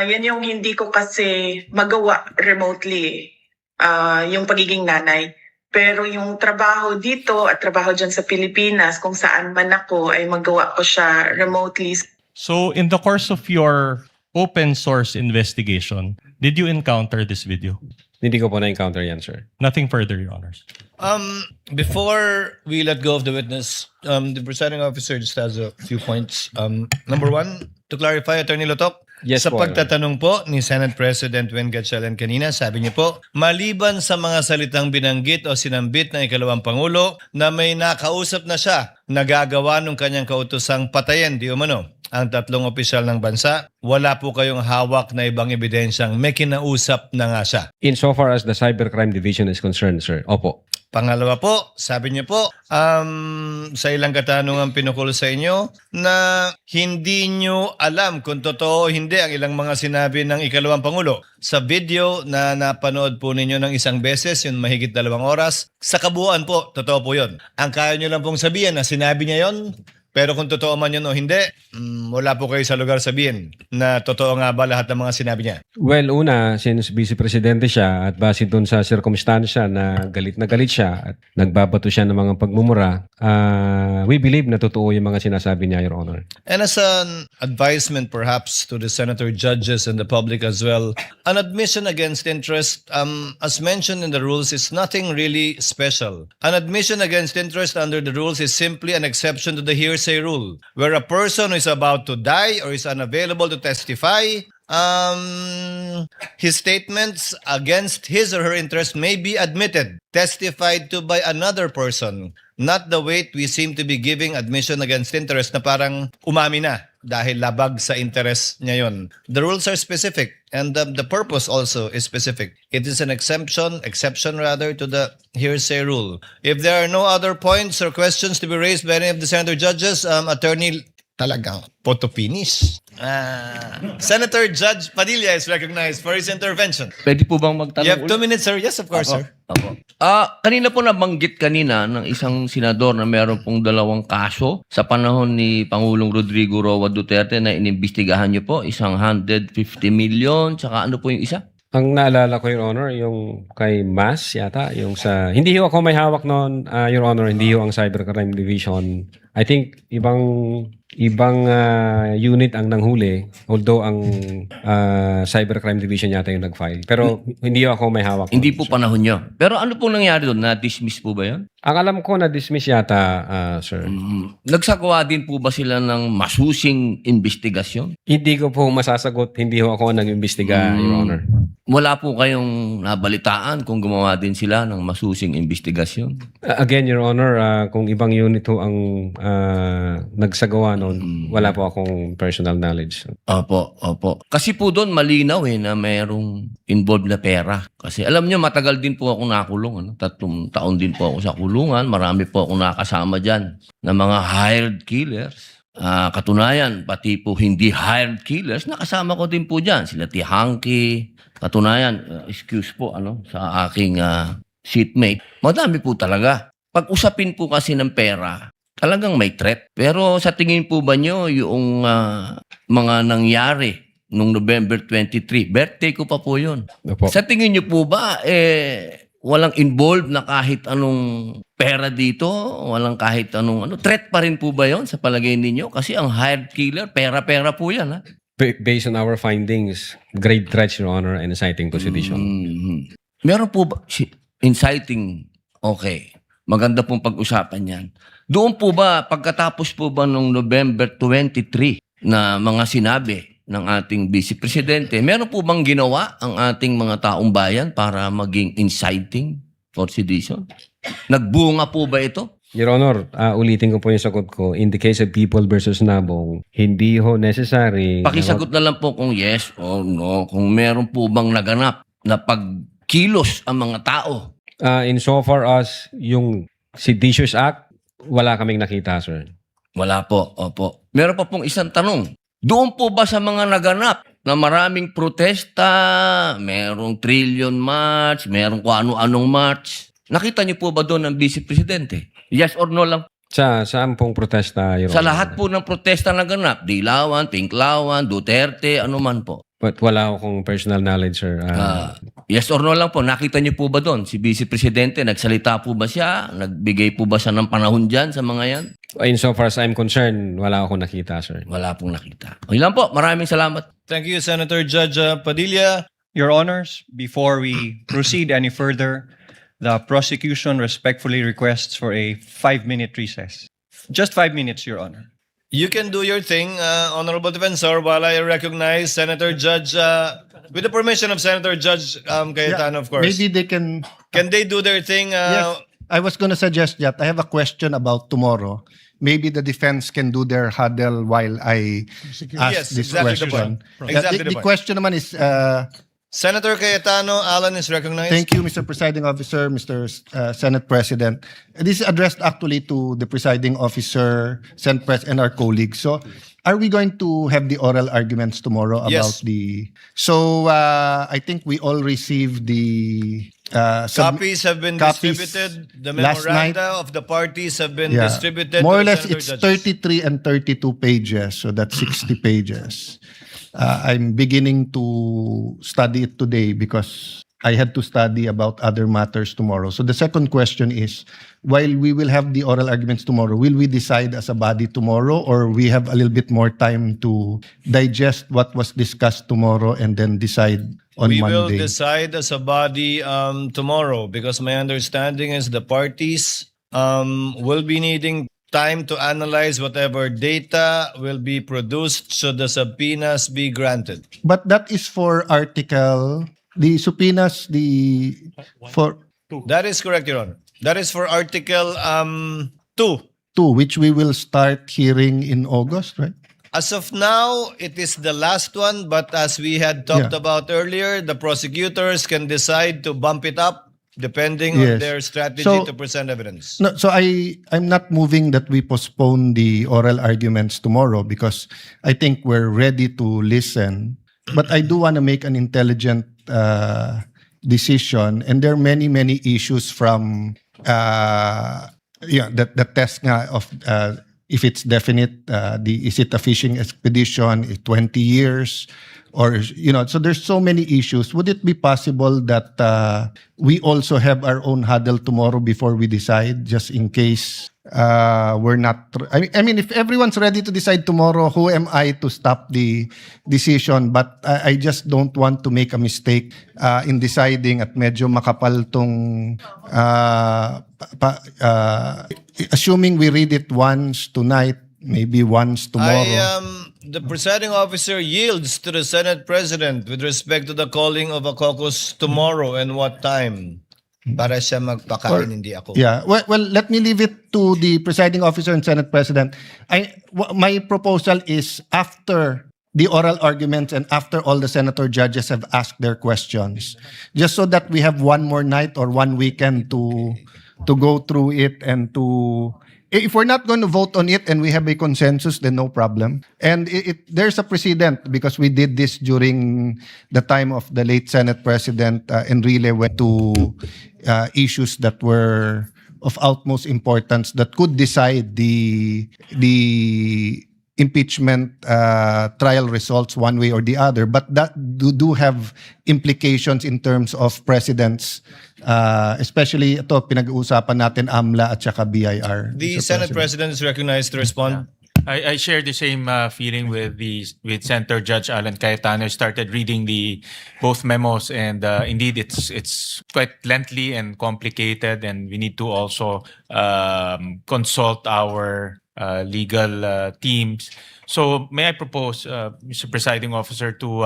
yan yung hindi ko kasi magawa remotely, yung pagiging nanay. Pero yung trabaho dito at trabaho dyan sa Pilipinas, kung saan man ako, ay magawa ko siya remotely. So in the course of your open source investigation, did you encounter this video? Hindi ko po na-encounter yan, sir. Nothing further, Your Honors. Before we let go of the witness, the presiding officer just has a few points. Number one, to clarify, Attorney Lotok, Yes sa po, pagtatanong po ni Senate President Wen Gatchalian kanina, sabi niyo po, maliban sa mga salitang binanggit o sinambit ng ikalawang Pangulo na may nakausap na siya na gagawa ng kanyang kautosang patayin, di umano, ang tatlong opisyal ng bansa, wala po kayong hawak na ibang ebidensyang may kinausap na nga siya. Insofar as the Cybercrime Division is concerned, sir, opo. Pangalawa po, sabi niyo po, sa ilang katanungan pinukul sa inyo na hindi niyo alam kung totoo o hindi ang ilang mga sinabi ng ikalawang Pangulo. Sa video na napanood po ninyo ng isang beses, yung mahigit 2 oras, sa kabuuan po, totoo po yun. Ang kaya niyo lang pong sabihin na sinabi niya yon. Pero kung totoo man yun o hindi, wala po kayo sa lugar sabihin na totoo nga ba lahat ng mga sinabi niya. Well, una, since Vice Presidente siya at base doon sa sirkumstansya na galit siya at nagbabato siya ng mga pagmumura, we believe na totoo yung mga sinasabi niya, Your Honor. And as an advisement perhaps to the senator judges and the public as well, an admission against interest, as mentioned in the rules, is nothing really special. An admission against interest under the rules is simply an exception to the hearsay rule, where a person who is about to die or is unavailable to testify, his statements against his or her interest may be admitted, testified to by another person, not the weight we seem to be giving admission against interest na parang umami na dahil labag sa interest niya yun. The rules are specific and the purpose also is specific. It is an exception to the hearsay rule. If there are no other points or questions to be raised by any of the senator judges, Attorney talagang photo finish. Senator Judge Padilla is recognized for his intervention. Pwede po bang magtanong You have 2 minutes, sir. Yes, of course, sir. Kanina po nabanggit kanina ng isang senador na meron pong 2 kaso sa panahon ni Pangulong Rodrigo Roa Duterte na inimbestigahan niyo po, isang 150 million, tsaka ano po yung isa? Ang naalala ko, Your Honor, yung kay Mas yata, yung sa... Hindi ho ako may hawak noon, Your Honor, hindi ho ang Cybercrime Division. I think ibang unit ang nanghuli, although ang Cybercrime Division yata yung nag-file. Pero hindi ho ako may hawak. Hindi po panahon niyo. Pero ano po nangyari doon? Na-dismiss po ba yun? Ang alam ko na-dismiss yata, sir. Nagsagawa din po ba sila ng masusing investigasyon? Hindi ko po masasagot, hindi ho ako nag-imbestiga, Your Honor. Wala po kayong nabalitaan kung gumawa din sila ng masusing investigasyon? Again, Your Honor, kung ibang unit ho ang nagsagawa noon, wala po akong personal knowledge. Opo. Kasi po doon malinaw na mayroong involved na pera. Kasi alam niyo, matagal din po ako nakulong. 3 taon din po ako sa kulungan. Marami po ako nakasama dyan na mga hired killers. Katunayan, pati po hindi hired killers, nakasama ko din po dyan. Sila Tihanki. Katunayan, excuse po sa aking seatmate. Madami po talaga. Pag-usapin po kasi ng pera, talagang may threat. Pero sa tingin po ba nyo yung mga nangyari nung November 23, birthday ko pa po yun. Opo. Sa tingin nyo po ba, walang involved na kahit anong pera dito? Walang kahit anong threat pa rin po ba yun sa palagay ninyo? Kasi ang hired killer, pera-pera po yan, ha? Based on our findings, grave threats, Your Honor, and inciting to sedition. Meron po ba, inciting, okay. Maganda pong pag-usapan yan. Doon po ba, pagkatapos po ba nung November 23 na mga sinabi ng ating Vice Presidente, meron po bang ginawa ang ating mga taong bayan para maging inciting for sedition? Nagbunga po ba ito? Your Honor, ulitin ko po yung sagot ko. In the case of People versus Nabong, hindi ho necessary... Pakisagot na lang po kung yes or no. Kung meron po bang naganap na pagkilos ang mga tao. Insofar as yung Seditious Act, wala kaming nakita, sir. Wala po, opo. Meron pa pong isang tanong. Doon po ba sa mga naganap na maraming protesta, merong trillion march, merong kung ano-anong march, nakita niyo po ba doon ang Vice Presidente? Yes or no lang? Saan pong protesta, Your Sa Honor? lahat po ng protesta na ganap, Dilawan, Tinklawan, Duterte, ano man po. But wala akong personal knowledge, sir. Yes or no lang po, nakita niyo po ba doon? Si Vice Presidente, nagsalita po ba siya? Nagbigay po ba siya ng panahon dyan sa mga yan? Insofar as I'm concerned, wala akong nakita, sir. Wala pong nakita. Okay lang po, maraming salamat. Thank you, Senator Judge Padilla. Your Honors, before we proceed any further, the prosecution respectfully requests for a 5-minute recess. Just 5 minutes, Your Honor. You can do your thing, Honorable Defensor, while I recognize Senator Judge, with the permission of Senator Judge Cayetano, of course. Maybe they can. Can they do their thing? Yes, I was going to suggest that. I have a question about tomorrow. Maybe the defense can do their huddle while I ask Yes, this exactly the question. point. Exactly the The point. question naman is, Senator Cayetano, Alan is recognized. thank you, Mr. Presiding Officer, Mr. Senate President. This is addressed actually to the presiding officer, Senate Pres, and our colleagues. So, are we going to have the oral arguments tomorrow about Yes. the? So, I think we all received the Copies have been copies distributed. The last night. memoranda of the parties have been Yeah. distributed. More or to the less, Senator it's Judges. 33 and 32 pages, so that's 60 pages. I'm beginning to study it today because I had to study about other matters tomorrow. So the second question is, while we will have the oral arguments tomorrow, will we decide as a body tomorrow, or we have a little bit more time to digest what was discussed tomorrow and then decide on We will Monday? decide as a body tomorrow, because my understanding is the parties will be needing time to analyze whatever data will be produced should the subpoenas be granted. But that is for article, the subpoenas, for That is correct, Your Honor. That is for Article 2. 2, which we will start hearing in August, right? As of now, it is the last one, but as we had talked Yeah. about earlier, the prosecutors can decide to bump it up depending on Yes. their strategy So- to present evidence. No, so I'm not moving that we postpone the oral arguments tomorrow because I think we're ready to listen. But I do want to make an intelligent decision, and there are many issues from the test nga of if it's definite, is it a fishing expedition, 20 years, or, so there's so many issues. Would it be possible that we also have our own huddle tomorrow before we decide, just in case we're not, I mean, if everyone's ready to decide tomorrow, who am I to stop the decision? But I just don't want to make a mistake in deciding at medyo makapal tong assuming we read it once tonight, maybe once tomorrow. The presiding officer yields to the Senate President with respect to the calling of a caucus tomorrow and what time. Para siya magpakain, hindi ako. Yeah. Well, let me leave it to the presiding officer and Senate President. My proposal is after the oral arguments and after all the senator judges have asked their questions, just so that we have one more night or one weekend to go through it and to. If we're not going to vote on it and we have a consensus, then no problem. And there's a precedent because we did this during the time of the late Senate President Enrile went to issues that were of utmost importance that could decide the impeachment trial results one way or the other, but that do have implications in terms of precedents, especially ito pinag-uusapan natin AMLA at saka BIR. The Mr. Senate President is recognized to respond. I share the same feeling with Senator Judge Alan Cayetano. I started reading both memos, and indeed it's quite lengthy and complicated, and we need to also consult our legal teams. So may I propose, Mr. Presiding Officer, to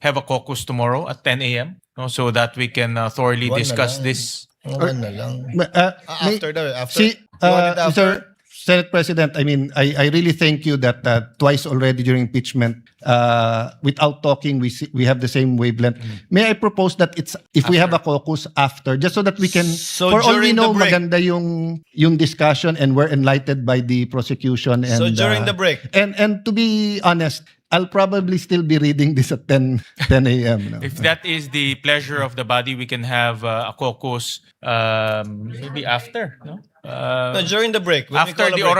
have a caucus tomorrow at 10 a.m. So that we can thoroughly One na discuss lang. this. One na lang. May- After. See, You want it after? Mr. Senate President, I mean, I really thank you that twice already during impeachment, without talking, we have the same wavelength. May I propose that if we have a caucus after, just so that we can, So for all we during the know, break. maganda yung discussion and we're enlightened by the prosecution. And, So during the break. And to be honest, I'll probably still be reading this at 10 a.m. No? If that is the pleasure of the body, we can have a caucus maybe after, no? No, during the break. When we After call a the break.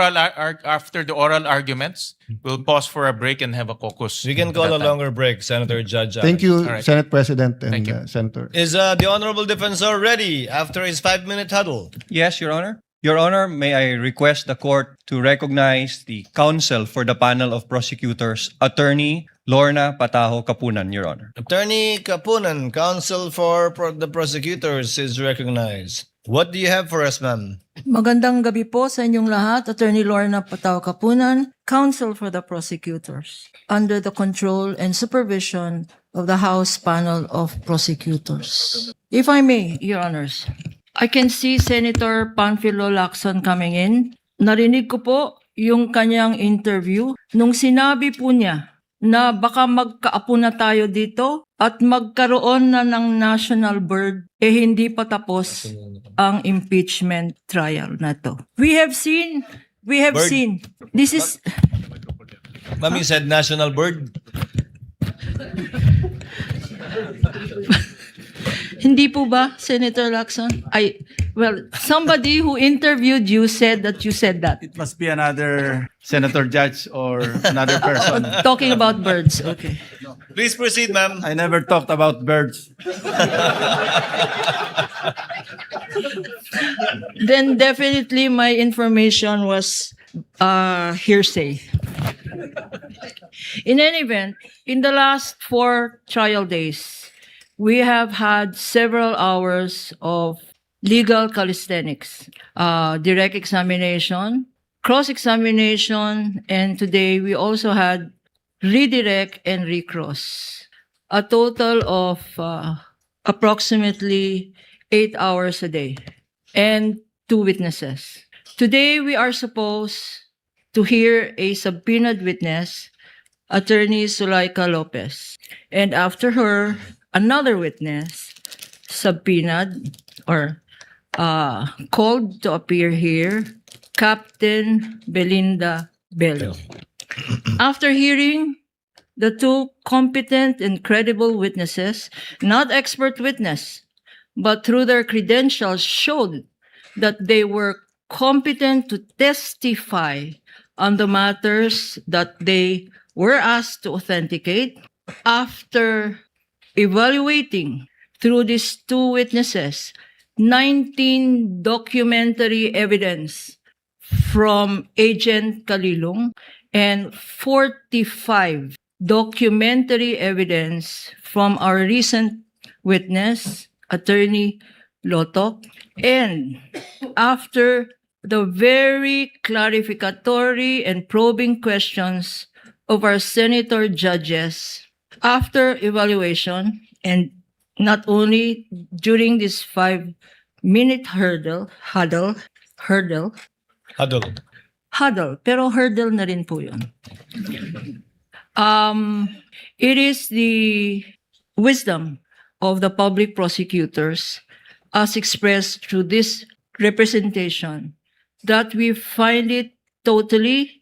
after the oral arguments, we'll pause for a break and have a caucus. We can call a longer break, Senator Judge. Thank you, All right. Senate President and Thank you. Senator. Is the Honorable Defensor ready after his 5-minute huddle? Yes, Your Honor. Your Honor, may I request the court to recognize the counsel for the panel of prosecutors, Attorney Lorna Pataho Kapunan, Your Honor. Attorney Kapunan, counsel for the prosecutors, is recognized. What do you have for us, ma'am? Magandang gabi po sa inyong lahat. Attorney Lorna Pataho Kapunan, counsel for the prosecutors, under the control and supervision of the House panel of prosecutors. If I may, Your Honors, I can see Senator Panfilo Lacson coming in. Narinig ko po yung kanyang interview nung sinabi po niya na baka magkaapo na tayo dito at magkaroon na ng national bird, hindi pa tapos ang impeachment trial na to. We have seen, this is... Ma'am, you said national bird? Hindi po ba, Senator Lacson? Somebody who interviewed you said that you said that. It must be another senator judge or another person. Talking about birds, okay. Please proceed, ma'am. I never talked about birds. Then definitely my information was hearsay. In any event, in the last 4 trial days, we have had several hours of legal calisthenics, direct examination, cross-examination, and today we also had redirect and recross. A total of approximately 8 hours a day and 2 witnesses. Today we are supposed to hear a subpoenaed witness, Attorney Zulaika Lopez, and after her, another witness subpoenaed or called to appear here, Captain Belinda Bello. After hearing the 2 competent and credible witnesses, not expert witness, but through their credentials showed that they were competent to testify on the matters that they were asked to authenticate. After evaluating through these 2 witnesses, 19 documentary evidence from Agent Kalilong and 45 documentary evidence from our recent witness, Attorney Lotok. And after the very clarificatory and probing questions of our senator judges, after evaluation, and not only during this 5-minute huddle, pero hurdle na rin po yun. It is the wisdom of the public prosecutors as expressed through this representation that we find it totally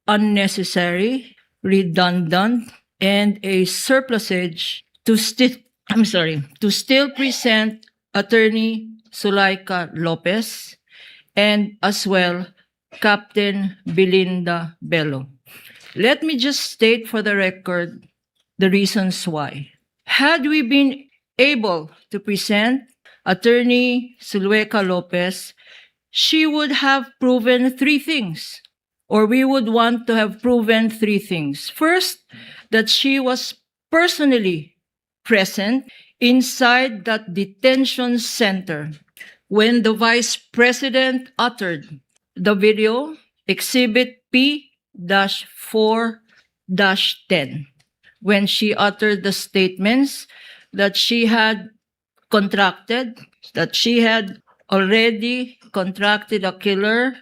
unnecessary, redundant, and a surplusage to still present Attorney Zulaika Lopez and as well Captain Belinda Bello. Let me just state for the record the reasons why. Had we been able to present Attorney Zulaika Lopez, she would have proven 3 things, or we would want to have proven 3 things. First, that she was personally present inside that detention center when the Vice President uttered the video, Exhibit P-4-10, when she uttered the statements that she had already contracted a killer,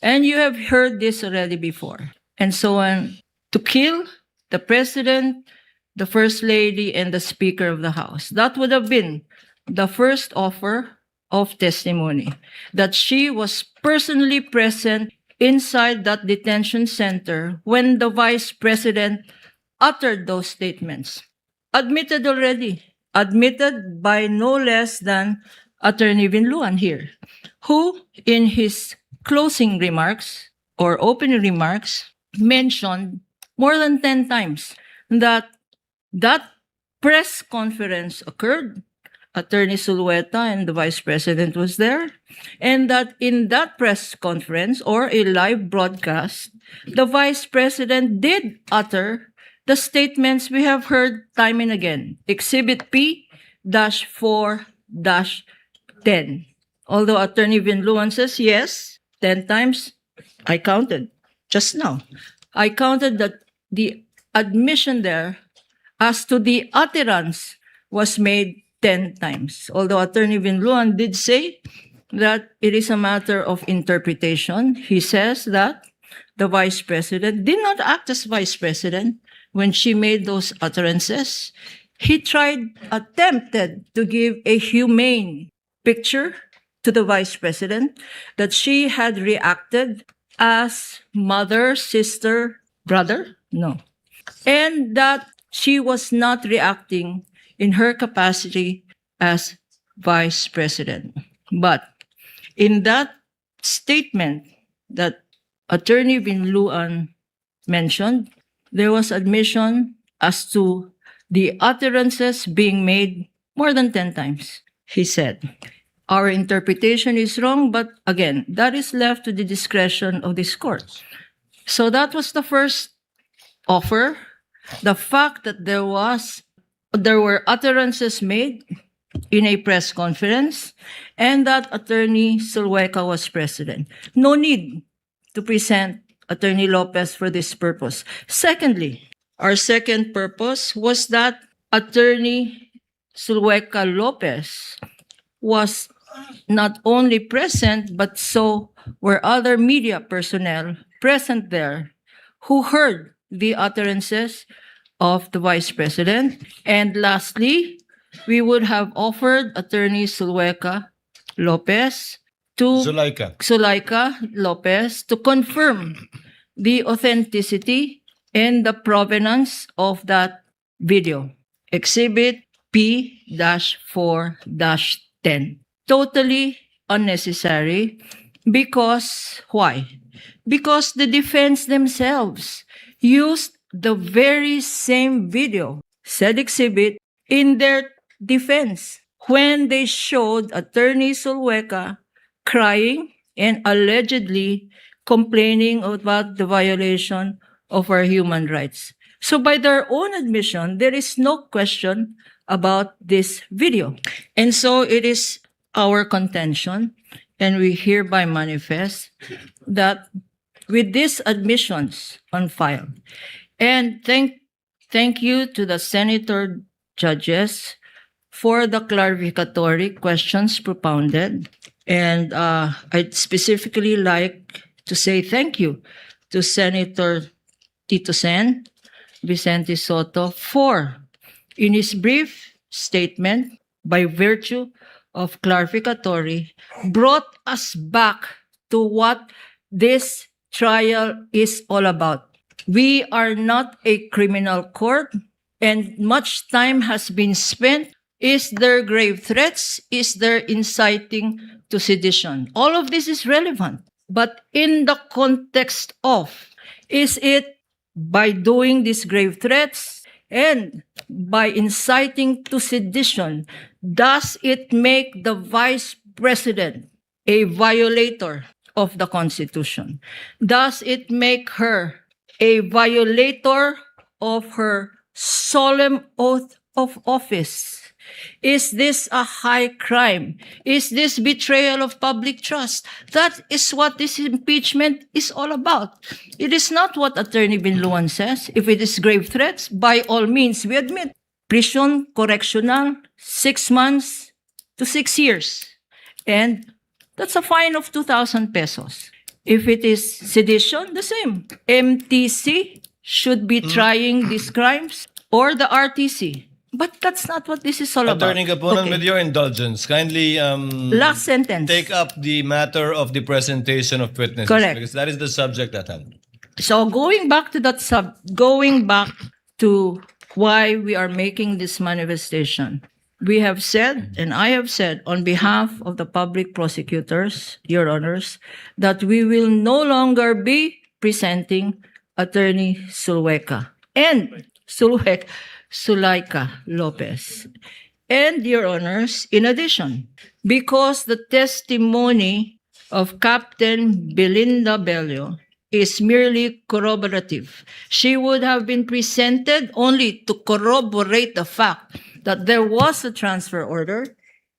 and you have heard this already before, and so on, to kill the President, the First Lady, and the Speaker of the House. That would have been the first offer of testimony, that she was personally present inside that detention center when the Vice President uttered those statements. Admitted already. Admitted by no less than Attorney Vinluan here, who in his closing remarks or opening remarks mentioned more than 10 times that that press conference occurred. Attorney Zulueta and the Vice President was there, and that in that press conference or a live broadcast, the Vice President did utter the statements we have heard time and again. Exhibit P-4-10. Although Attorney Vinluan says yes, 10 times, I counted just now. I counted that the admission there as to the utterance was made 10 times. Although Attorney Vinluan did say that it is a matter of interpretation, he says that the Vice President did not act as Vice President when she made those utterances. He attempted to give a humane picture to the Vice President that she had reacted as mother, sister, brother? No. And that she was not reacting in her capacity as Vice President. But in that statement that Attorney Vinluan mentioned, there was admission as to the utterances being made more than 10 times. He said, our interpretation is wrong, but again, that is left to the discretion of this court. So that was the first offer. The fact that there were utterances made in a press conference and that Attorney Zulueta was president. No need to present Attorney Lopez for this purpose. Secondly, our second purpose was that Attorney Zulueta Lopez was not only present, but so were other media personnel present there who heard the utterances of the Vice President. And lastly, we would have offered Attorney Zulueta Lopez to Zulaika Lopez to confirm the authenticity and the provenance of that video. Exhibit P-4-10. Totally unnecessary because why? Because the defense themselves used the very same video, said exhibit, in their defense when they showed Attorney Zulueta crying and allegedly complaining about the violation of our human rights. So by their own admission, there is no question about this video. And so it is our contention, and we hereby manifest that with these admissions on file, and thank you to the senator judges for the clarificatory questions propounded. And I'd specifically like to say thank you to Senator Tito Sen, Vicente Soto, for, in his brief statement, by virtue of clarificatory, brought us back to what this trial is all about. We are not a criminal court, and much time has been spent. Is there grave threats? Is there inciting to sedition? All of this is relevant. But in the context of, is it by doing these grave threats and by inciting to sedition, does it make the Vice President a violator of the Constitution? Does it make her a violator of her solemn oath of office? Is this a high crime? Is this betrayal of public trust? That is what this impeachment is all about. It is not what Attorney Vinluan says. If it is grave threats, by all means, we admit prison, correctional, 6 months to 6 years. And that's a fine of 2,000 pesos. If it is sedition, the same. MTC should be trying these crimes, or the RTC. But that's not what this is all Attorney about. Gapunan, Okay. with your indulgence, kindly Last sentence. take up the matter of the presentation of witnesses. Correct. Because that is the subject at hand. So going back to to why we are making this manifestation. We have said, and I have said on behalf of the public prosecutors, Your Honors, that we will no longer be presenting Attorney Sulweca and Sulaika Lopez. And, Your Honors, in addition, because the testimony of Captain Belinda Bello is merely corroborative, she would have been presented only to corroborate the fact that there was a transfer order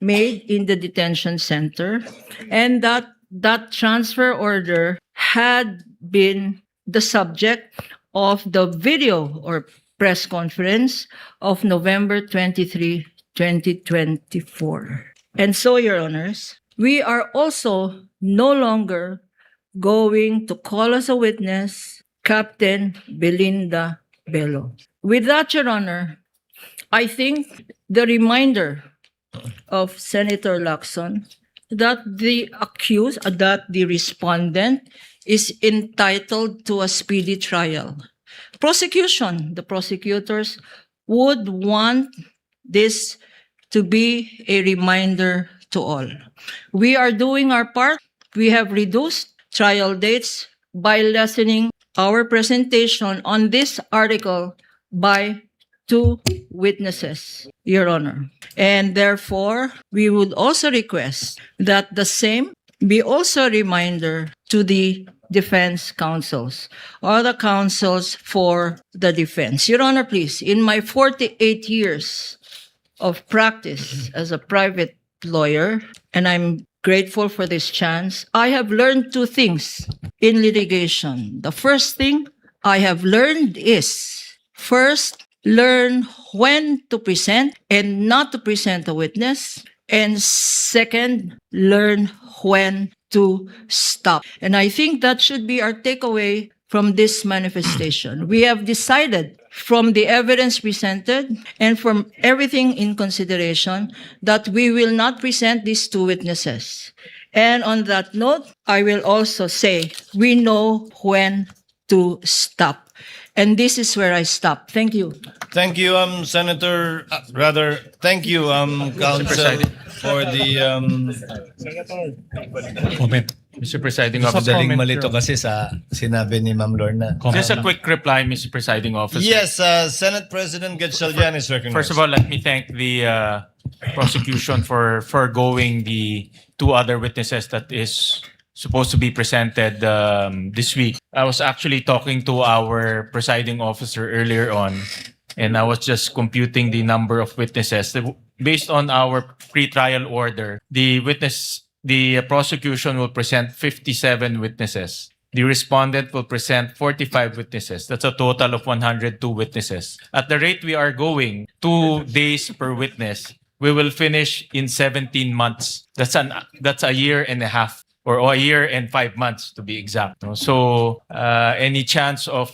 made in the detention center and that that transfer order had been the subject of the video or press conference of November 23, 2024. And so, Your Honors, we are also no longer going to call as a witness Captain Belinda Bello. With that, Your Honor, I think the reminder of Senator Lacson that the accused, that the respondent is entitled to a speedy trial. Prosecution, the prosecutors would want this to be a reminder to all. We are doing our part. We have reduced trial dates by lessening our presentation on this article by 2 witnesses, Your Honor. And therefore, we would also request that the same be also a reminder to the defense counsels or the counsels for the defense. Your Honor, please, in my 48 years of practice as a private lawyer, and I'm grateful for this chance, I have learned 2 things in litigation. The first thing I have learned is, first, learn when to present and not to present a witness. And second, learn when to stop. And I think that should be our takeaway from this manifestation. We have decided from the evidence presented and from everything in consideration that we will not present these 2 witnesses. And on that note, I will also say we know when to stop. And this is where I stop. Thank you. Thank you, Senator. Thank you, Counsel, for the Comment. Mr. Presiding Officer. Madaling malito kasi sa sinabi ni Ma'am Lorna. Just a quick reply, Mr. Presiding Officer. Yes, Senate President Gatchalian is recognized. First of all, let me thank the prosecution for foregoing the 2 other witnesses that is supposed to be presented this week. I was actually talking to our presiding officer earlier on, and I was just computing the number of witnesses. Based on our pre-trial order, the prosecution will present 57 witnesses. The respondent will present 45 witnesses. That's a total of 102 witnesses. At the rate we are going, 2 days per witness, we will finish in 17 months. That's a year and a half. Or a year and 5 months to be exact. So any chance of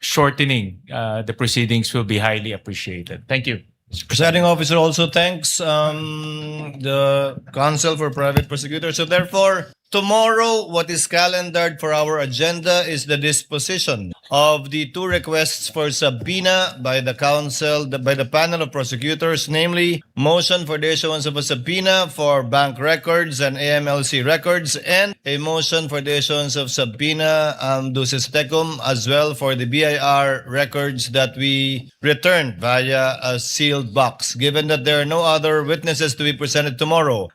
shortening the proceedings will be highly appreciated. Thank you. Presiding officer also thanks the counsel for private prosecutors. So therefore, tomorrow, what is calendared for our agenda is the disposition of the 2 requests for subpoena by the counsel, by the panel of prosecutors, namely motion for the issuance of a subpoena for bank records and AMLC records, and a motion for the issuance of subpoena ducis tecum as well for the BIR records that we returned via a sealed box. Given that there are no other witnesses to be presented tomorrow,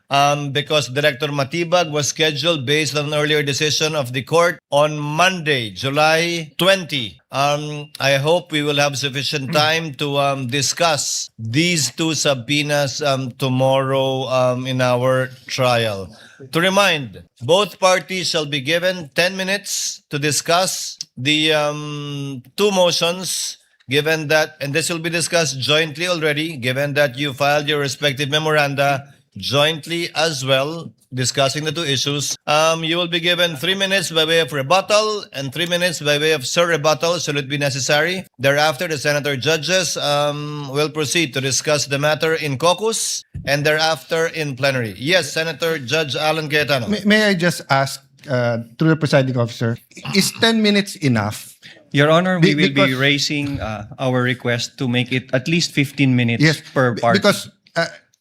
because Director Matibag was scheduled based on an earlier decision of the court on Monday, July 20. I hope we will have sufficient time to discuss these 2 subpoenas tomorrow in our trial. To remind, both parties shall be given 10 minutes to discuss the 2 motions, given that, and this will be discussed jointly already, given that you filed your respective memoranda jointly as well, discussing the 2 issues. You will be given 3 minutes by way of rebuttal and 3 minutes by way of surrebuttal, should it be necessary. Thereafter, the senator judges will proceed to discuss the matter in caucus and thereafter in plenary. Yes, Senator Judge Alan Cayetano. May I just ask through the presiding officer, is 10 minutes enough Your Honor, we will be Because- raising our request to make it at least 15 minutes Yes, per party. because,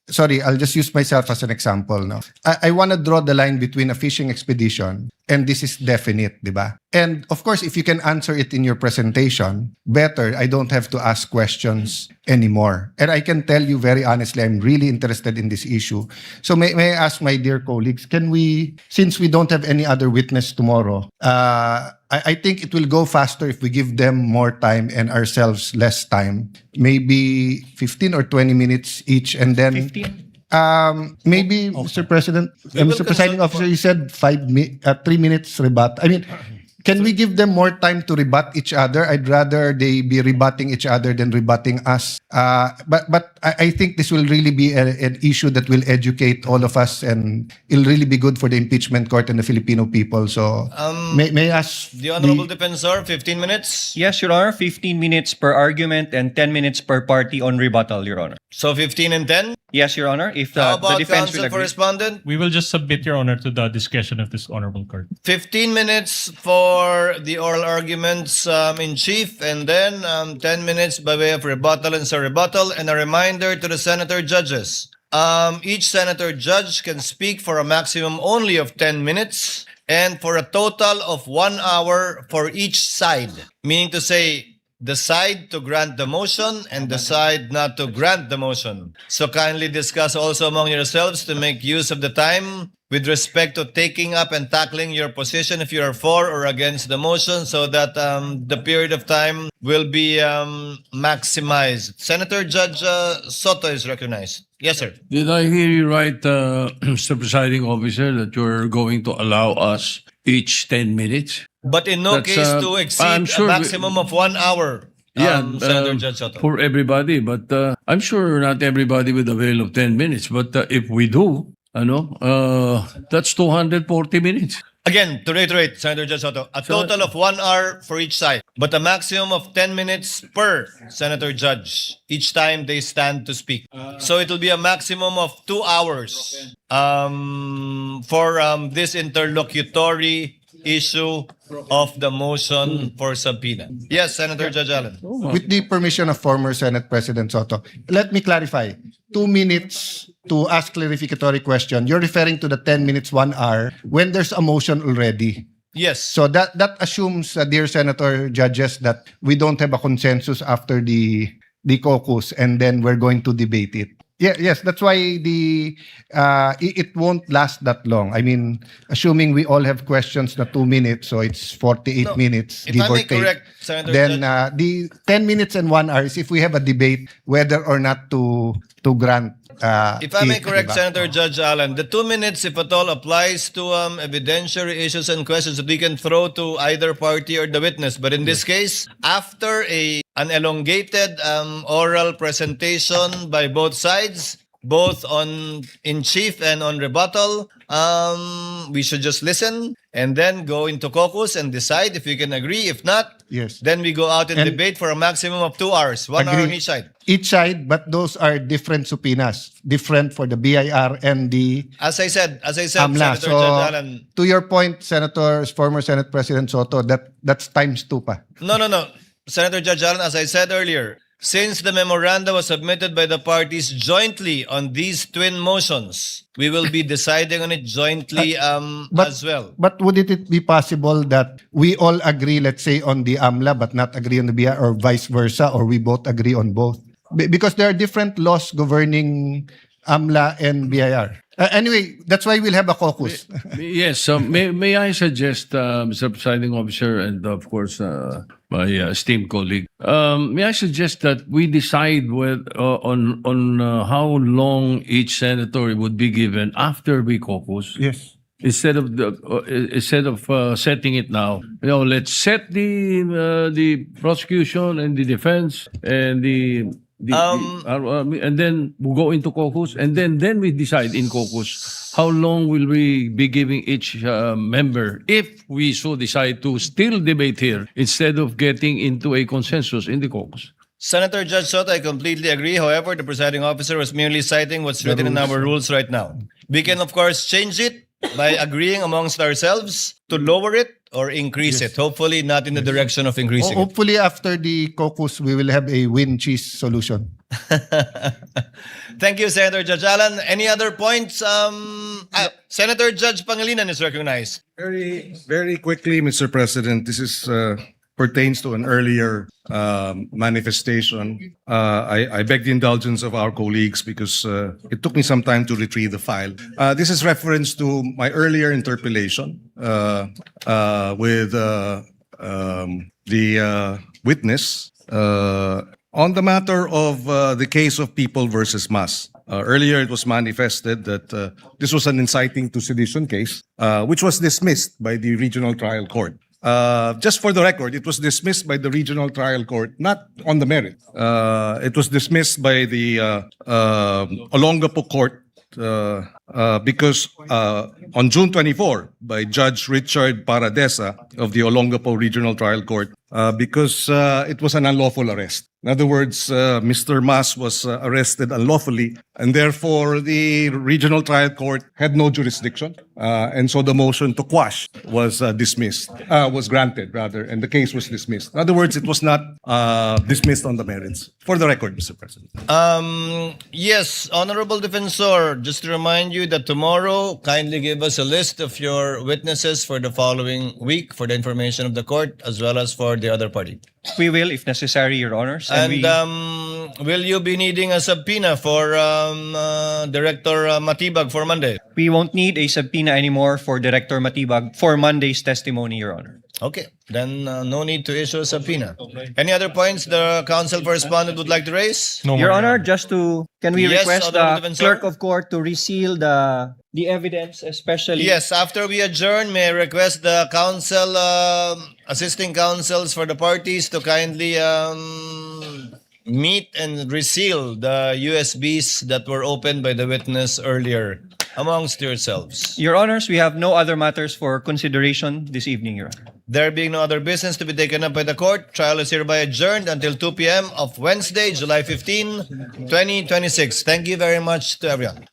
sorry, I'll just use myself as an example now. I want to draw the line between a fishing expedition and this is definite, di ba? And of course, if you can answer it in your presentation, better. I don't have to ask questions anymore. And I can tell you very honestly, I'm really interested in this issue. So may I ask my dear colleagues, can we, since we don't have any other witness tomorrow, I think it will go faster if we give them more time and ourselves less time. Maybe 15 or 20 minutes each and then 15? Maybe, Mr. President, We will Mr. Presiding consult Officer, you said 3 minutes rebut. I mean, can we give them more time to rebut each other? I'd rather they be rebutting each other than rebutting us. But I think this will really be an issue that will educate all of us and it'll really be good for the impeachment court and the Filipino people. So may I ask The Honorable Defensor, 15 minutes. Yes, Your Honor, 15 minutes per argument and 10 minutes per party on rebuttal, Your Honor. So 15 and 10. Yes, Your Honor, if How the about defense counsel will for agree. respondent? We will just submit, Your Honor, to the discretion of this honorable court. 15 minutes for the oral arguments in chief, and then 10 minutes by way of rebuttal and rebuttal. And a reminder to the senator judges. Each senator judge can speak for a maximum only of 10 minutes and for a total of 1 hour for each side. Meaning to say, the side to grant the motion and the side not to grant the motion. So kindly discuss also among yourselves to make use of the time with respect to taking up and tackling your position if you are for or against the motion so that the period of time will be maximized. Senator Judge Soto is recognized. Yes, sir. Did I hear you right, Mr. Presiding Officer, that you're going to allow us each 10 minutes? But in no That's, case to I'm exceed sure a maximum of 1 hour. Senator Judge Soto. for everybody. But I'm sure not everybody will avail of 10 minutes. But if we do, that's 240 minutes. Again, to reiterate, Senator Judge Soto, a total of 1 hour for each side, but a maximum of 10 minutes per Senator Judge each time they stand to speak. So it will be a maximum of 2 hours for this interlocutory issue of the motion for subpoena. Yes, Senator Judge Allen. with the permission of former Senate President Soto, let me clarify. 2 minutes to ask clarificatory question. You're referring to the 10 minutes, 1 hour when there's a motion already. Yes. So that assumes, dear Senator Judges, that we don't have a consensus after the caucus and then we're going to debate it. Yeah, yes, that's why it won't last that long. I mean, assuming we all have questions na 2 minutes, so it's 48 No, minutes, if give I or may take. correct, Senator Then Judge. the 10 minutes and 1 hour is if we have a debate whether or not to grant. If I may it, correct diba? Senator Judge Allen, the 2 minutes, if at all, applies to evidentiary issues and questions that we can throw to either party or the witness. But in this case, after an elongated oral presentation by both sides, both in chief and on rebuttal, we should just listen and then go into caucus and decide if we can agree. If not, Yes. then we go out and debate for a maximum of 2 hours, 1 hour on Agree. each side. Each side, but those are different subpoenas, different for the BIR and the As I said, AMLA. Senator Judge Allen. To your point, former Senate President Soto, that's times 2 pa. No. Senator Judge Allen, as I said earlier, since the memoranda was submitted by the parties jointly on these twin motions, we will be deciding on it jointly as well. But would it be possible that we all agree, let's say, on the AMLA but not agree on the BIR or vice versa, or we both agree on both? Because there are different laws governing AMLA and BIR. Anyway, that's why we'll have a caucus. Yes, may I suggest, Mr. Presiding Officer, and of course, my esteemed colleague, may I suggest that we decide on how long each senator would be given after we caucus? Yes. Instead of setting it now, let's set the prosecution and the defense and and then we'll go into caucus, and then we decide in caucus how long will we be giving each member if we so decide to still debate here instead of getting into a consensus in the caucus. Senator Judge Soto, I completely agree. However, the presiding officer was merely citing what's written in our rules right now. We can, of course, change it by agreeing amongst ourselves to lower it or increase it? Hopefully not in the direction of increasing it. Hopefully after the caucus, we will have a win cheese solution. Thank you, Senator Judge Alan. Any other points? Senator Judge Pangilinan is recognized. Very quickly, Mr. President, this is pertains to an earlier manifestation. I beg the indulgence of our colleagues because it took me some time to retrieve the file. This is reference to my earlier interpellation with the witness on the matter of the case of People versus Mas. Earlier, it was manifested that this was an inciting to sedition case, which was dismissed by the regional trial court. Just for the record, it was dismissed by the regional trial court, not on the merit. It was dismissed by the Olongapo court because on June 24, by Judge Richard Paradesa of the Olongapo Regional Trial Court, because it was an unlawful arrest. In other words, Mr. Mas was arrested unlawfully, and therefore the regional trial court had no jurisdiction, and so the motion to quash was was granted rather, and the case was dismissed. In other words, it was not dismissed on the merits. For the record, Mr. President. Yes, Honorable Defensor, just to remind you that tomorrow, kindly give us a list of your witnesses for the following week for the information of the court as well as for the other party. We will, if necessary, Your Honors. And will you be needing a subpoena for Director Matibag for Monday? we won't need a subpoena anymore for Director Matibag for Monday's testimony, Your Honor. Okay, then no need to issue a subpoena. Any other points the council correspondent would like to raise? Your Honor, just to, can we Yes, request Honorable the Defensor. clerk of court to reseal the evidence, especially? Yes, after we adjourn, may I request the council, assisting councils for the parties to kindly meet and reseal the USBs that were opened by the witness earlier amongst yourselves. Your Honors, we have no other matters for consideration this evening, Your Honor. There being no other business to be taken up by the court, trial is hereby adjourned until 2 p.m. of Wednesday, July 15, 2026. Thank you very much to everyone.